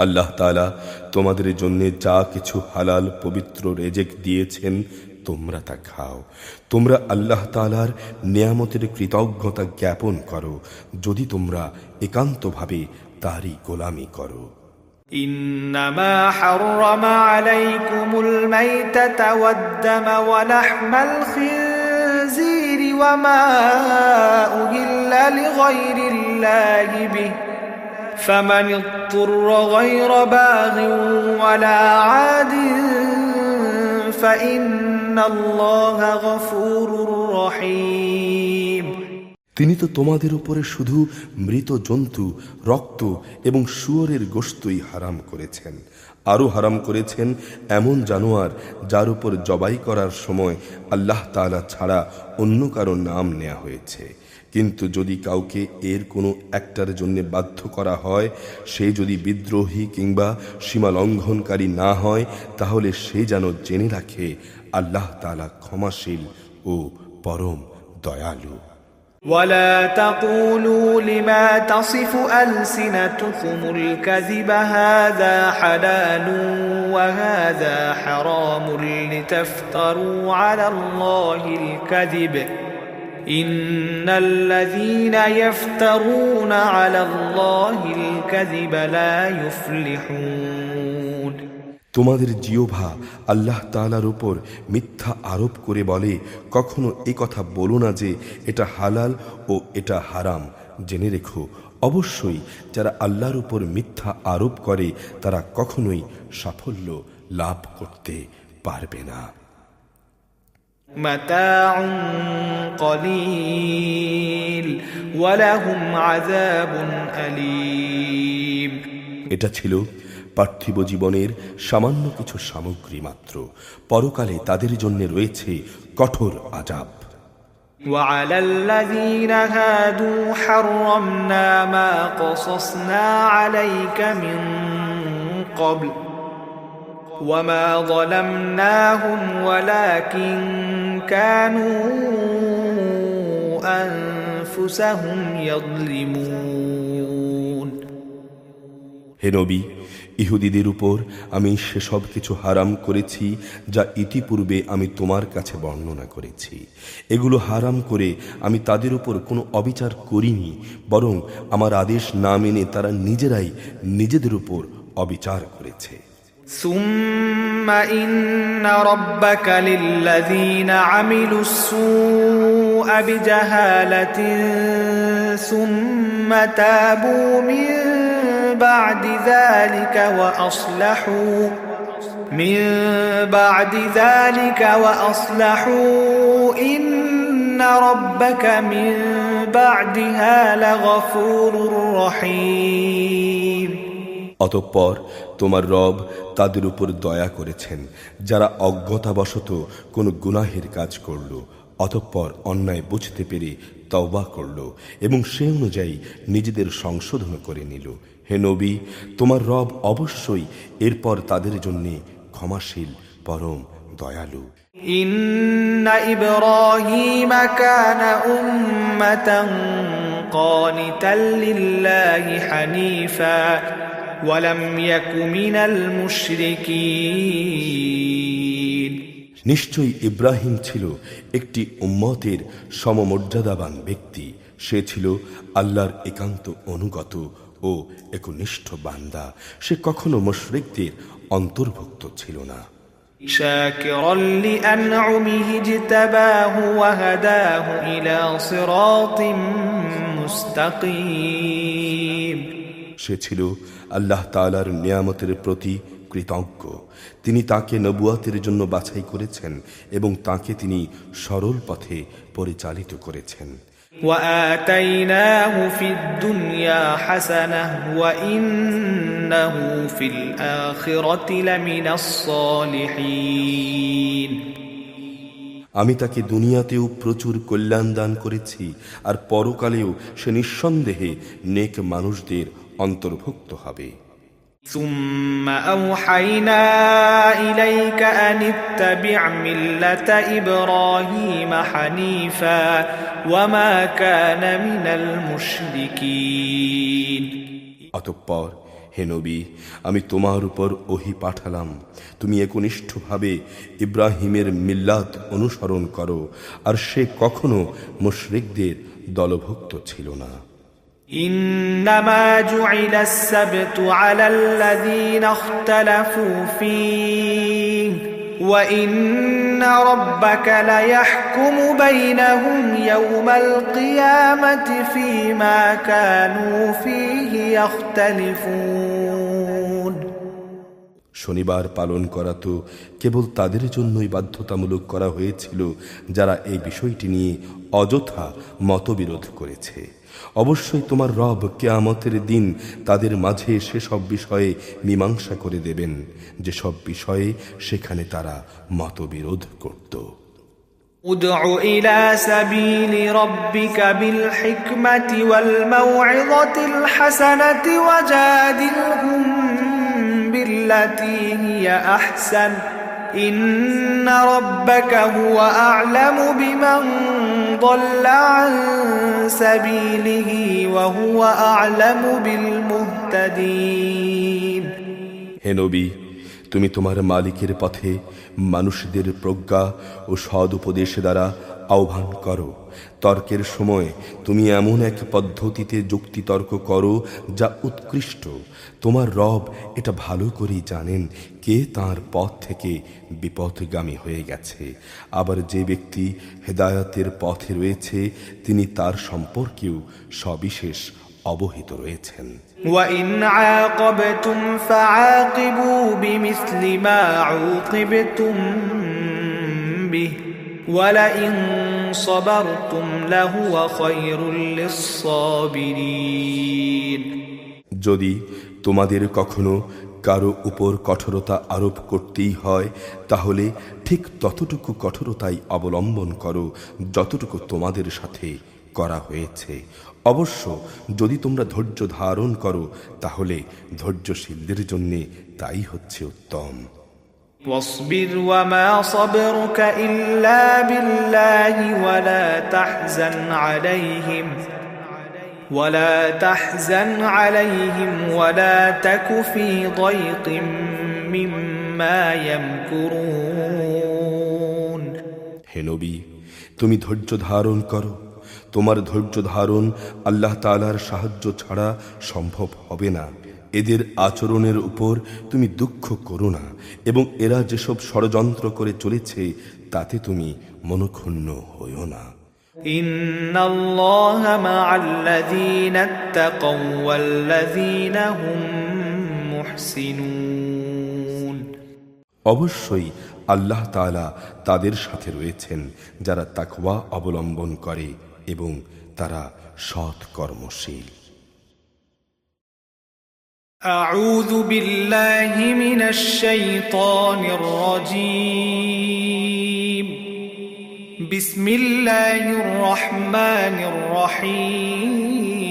A: আল্লাহ তাআলা তোমাদের জন্য যা কিছু হালাল পবিত্র রেজেক দিয়েছেন তোমরা তা খাও। তোমরা আল্লাহ তাআলার নিয়ামতের কৃতজ্ঞতা জ্ঞাপন করো যদি তোমরা একান্তভাবে তারই গোলামি করো।
B: إنما حرم عليكم الميتة والدم ولحم الخنزير وما أهل لغير الله به فمن اضطر غير باغ ولا عاد فإن الله غفور رحيم
A: তিনি তো তোমাদের উপরে শুধু মৃত জন্তু, রক্ত এবং শুয়োরের গোশতই হারাম করেছেন। আরও হারাম করেছেন এমন জানোয়ার যার উপর জবাই করার সময় আল্লাহ তাআলা ছাড়া অন্য কারো নাম নেওয়া হয়েছে। কিন্তু যদি কাউকে এর কোনো একটার জন্য বাধ্য করা হয়, সে যদি বিদ্রোহী কিংবা সীমা লঙ্ঘনকারী না হয়, তাহলে সে যেন জেনে রাখে আল্লাহ তাআলা ক্ষমাশীল ও পরম দয়ালু।
B: ولا تقولوا لما تصف ألسنتكم الكذب هذا حلال وهذا حرام لتفتروا على الله الكذب إن الذين يفترون على الله الكذب لا يفلحون
A: তোমাদের জিহ্বা আল্লাহ তাআলার উপর মিথ্যা আরোপ করে বলে, কখনো এ কথা বলো না যে এটা হালাল ও এটা হারাম। জেনে রেখো, অবশ্যই যারা আল্লাহর উপর মিথ্যা আরোপ করে তারা কখনোই সাফল্য লাভ করতে পারবে না।
B: متاع قليل ولهم عذاب أليم
A: এটা ছিল পার্থিব জীবনের সামান্য কিছু সামগ্রী মাত্র, পরকালে তাদের জন্য রয়েছে কঠোর আযাব।
B: وعلى الذين هادوا حرمنا ما قصصنا عليك من قبل وما ظلمناهم ولكن كانوا أنفسهم يظلمون।
A: হে নবী, ইহুদিদের উপর আমি সেসব কিছু হারাম করেছি যা ইতিপূর্বে আমি তোমার কাছে বর্ণনা করেছি। এগুলো হারাম করে আমি তাদের উপর কোনো অবিচার করিনি, বরং আমার আদেশ না মেনে তারা নিজেরাই নিজেদের উপর অবিচার করেছে।
B: ثم إن ربك للذين عملوا السوء بجهالة ثم تابوا من بعد ذلك وأصلحوا إن ربك من بعدها لغفور رحيم।
A: অতঃপর তোমার রব তাদের উপর দয়া করেছেন যারা অজ্ঞতাবশত কোনো গুনাহের কাজ করল, অতঃপর অন্যায় বুঝতে পেরে তওবা করল এবং সে অনুযায়ী নিজেদের সংশোধন করে নিল। হে নবী, তোমার রব অবশ্যই এরপর তাদের জন্য ক্ষমাশীল, পরম দয়ালু।
B: ইন্না ইব্রাহিমা কানা উম্মাতান কানিতাল লিল্লাহি হানিফা ওয়া লাম ইয়াকু মিনাল মুশরিকিন।
A: নিশ্চয়ই ইব্রাহিম ছিল একটি উম্মতের সমমর্যাদাবান ব্যক্তি। সে ছিল আল্লাহর একান্ত অনুগত ও একনিষ্ঠ বান্দা। সে কখনো মুশরিকদের অন্তর্ভুক্ত ছিল না।
B: শাকিরান লিআনউমিহি ইজতাবাহু ওয়া হাদাহু ইলা সিরাতিম মুস্তাকিম।
A: সে ছিল আল্লাহ তাআলার নিয়ামতের প্রতি কৃতজ্ঞ। তিনি তাকে নবুয়াতের জন্য বাছাই করেছেন এবং তাকে তিনি সরল পথে পরিচালিত করেছেন।
B: وآتيناه في الدنيا حسنة وإنه في الآخرة لمن الصالحين।
A: আমি তাকে দুনিয়াতেও প্রচুর কল্যাণ দান করেছি, আর পরকালেও সে নিঃসন্দেহে নেক মানুষদের অন্তর্ভুক্ত হবে।
B: ثم أوحينا إليك أن اتبع ملة إبراهيم حنيفا وما كان من المشركين।
A: অতঃপর হে নবী, আমি তোমার উপর ওহী পাঠালাম, তুমি একনিষ্ঠভাবে ইব্রাহিমের মিল্লাত অনুসরণ করো, আর সে কখনো মুশরিকদের দলভুক্ত ছিল না।
B: إنما جعل السبت على الذين اختلفوا فيه وإن ربك ليحكم بينهم يوم القيامة فيما كانوا فيه يختلفون।
A: শনিবার পালন করা তো কেবল তাদের জন্যই বাধ্যতামূলক করা হয়েছিল যারা এই বিষয়টি নিয়ে অযথা মতবিরোধ করেছে। অবশ্যই তোমার রব কিয়ামতের দিন তাদের মাঝে সেসব বিষয়ে মীমাংসা করে দেবেন যেসব বিষয়ে সেখানে তারা মতবিরোধ করত।
B: উদউ ইলা সাবিলি রাব্বিকা বিল হিকমাতি ওয়াল মাউইযাতিল হাসানাতি ওয়াজাদিলহুম বিল্লাতী হিয়া আহসান إن ربك هو أعلم بمن ضل عن سبيله وهو أعلم بالمهتدين।
A: হে নবী, তুমি তোমার মালিকের পথে মানুষদের প্রজ্ঞা ও সৎ উপদেশ দ্বারা আহ্বান করো। তর্কের সময় তুমি এমন এক পদ্ধতিতে যুক্তিতর্ক করো যা উৎকৃষ্ট। তোমার রব এটা ভালো করেই জানেন কে তার পথ থেকে বিপথগামী হয়ে গেছে, আবার যে ব্যক্তি হেদায়েতের পথে রয়েছে তিনি তার সম্পর্কেও সবিশেষ অবহিত রয়েছেন।
B: وَإِنْ عَاقَبْتُمْ فَعَاقِبُوا بِمِثْلِ مَا عُوقِبْتُمْ بِهِ وَلَئِنْ صَبَرْتُمْ لَهُوَ خَيْرٌ لِلصَّابِرِينَ।
A: যদি তোমাদের কখনো কারো উপর কঠোরতা আরোপ করতেই হয়, তাহলে ঠিক ততটুকু কঠোরতাই অবলম্বন করো যতটুকু তোমাদের সাথে করা হয়েছে। অবশ্য যদি তোমরা ধৈর্য ধারণ করো, তাহলে ধৈর্যশীলদের জন্যে তাই হচ্ছে উত্তম।
B: واصبر وما صبرك إلا بالله ولا تحزن عليهم ولا تك في ضيق مما يمكرون।
A: হে নবী, তুমি ধৈর্য ধারণ করো। তোমার ধৈর্য ধারণ আল্লাহ তাআলার সাহায্য ছাড়া সম্ভব হবে না। এদের আচরণের উপর তুমি দুঃখ করো না, এবং এরা যেসব ষড়যন্ত্র করে চলেছে তাতে তুমি মনক্ষুণ্ণ হইও না।
B: ইন্নাল্লাহা মা'আল্লাযীনা ইত্তাকাউ ওয়াল্লাযীনা হুম মুহসিনুন।
A: অবশ্যই আল্লাহ তাআলা তাদের সাথে রয়েছেন যারা তাকওয়া অবলম্বন করে এবং তারা সৎ কর্মশীল।
B: আউযু বিল্লাহি মিনাশ শাইতানির রাজীম। বিসমিল্লাহির রহমানির রহিম।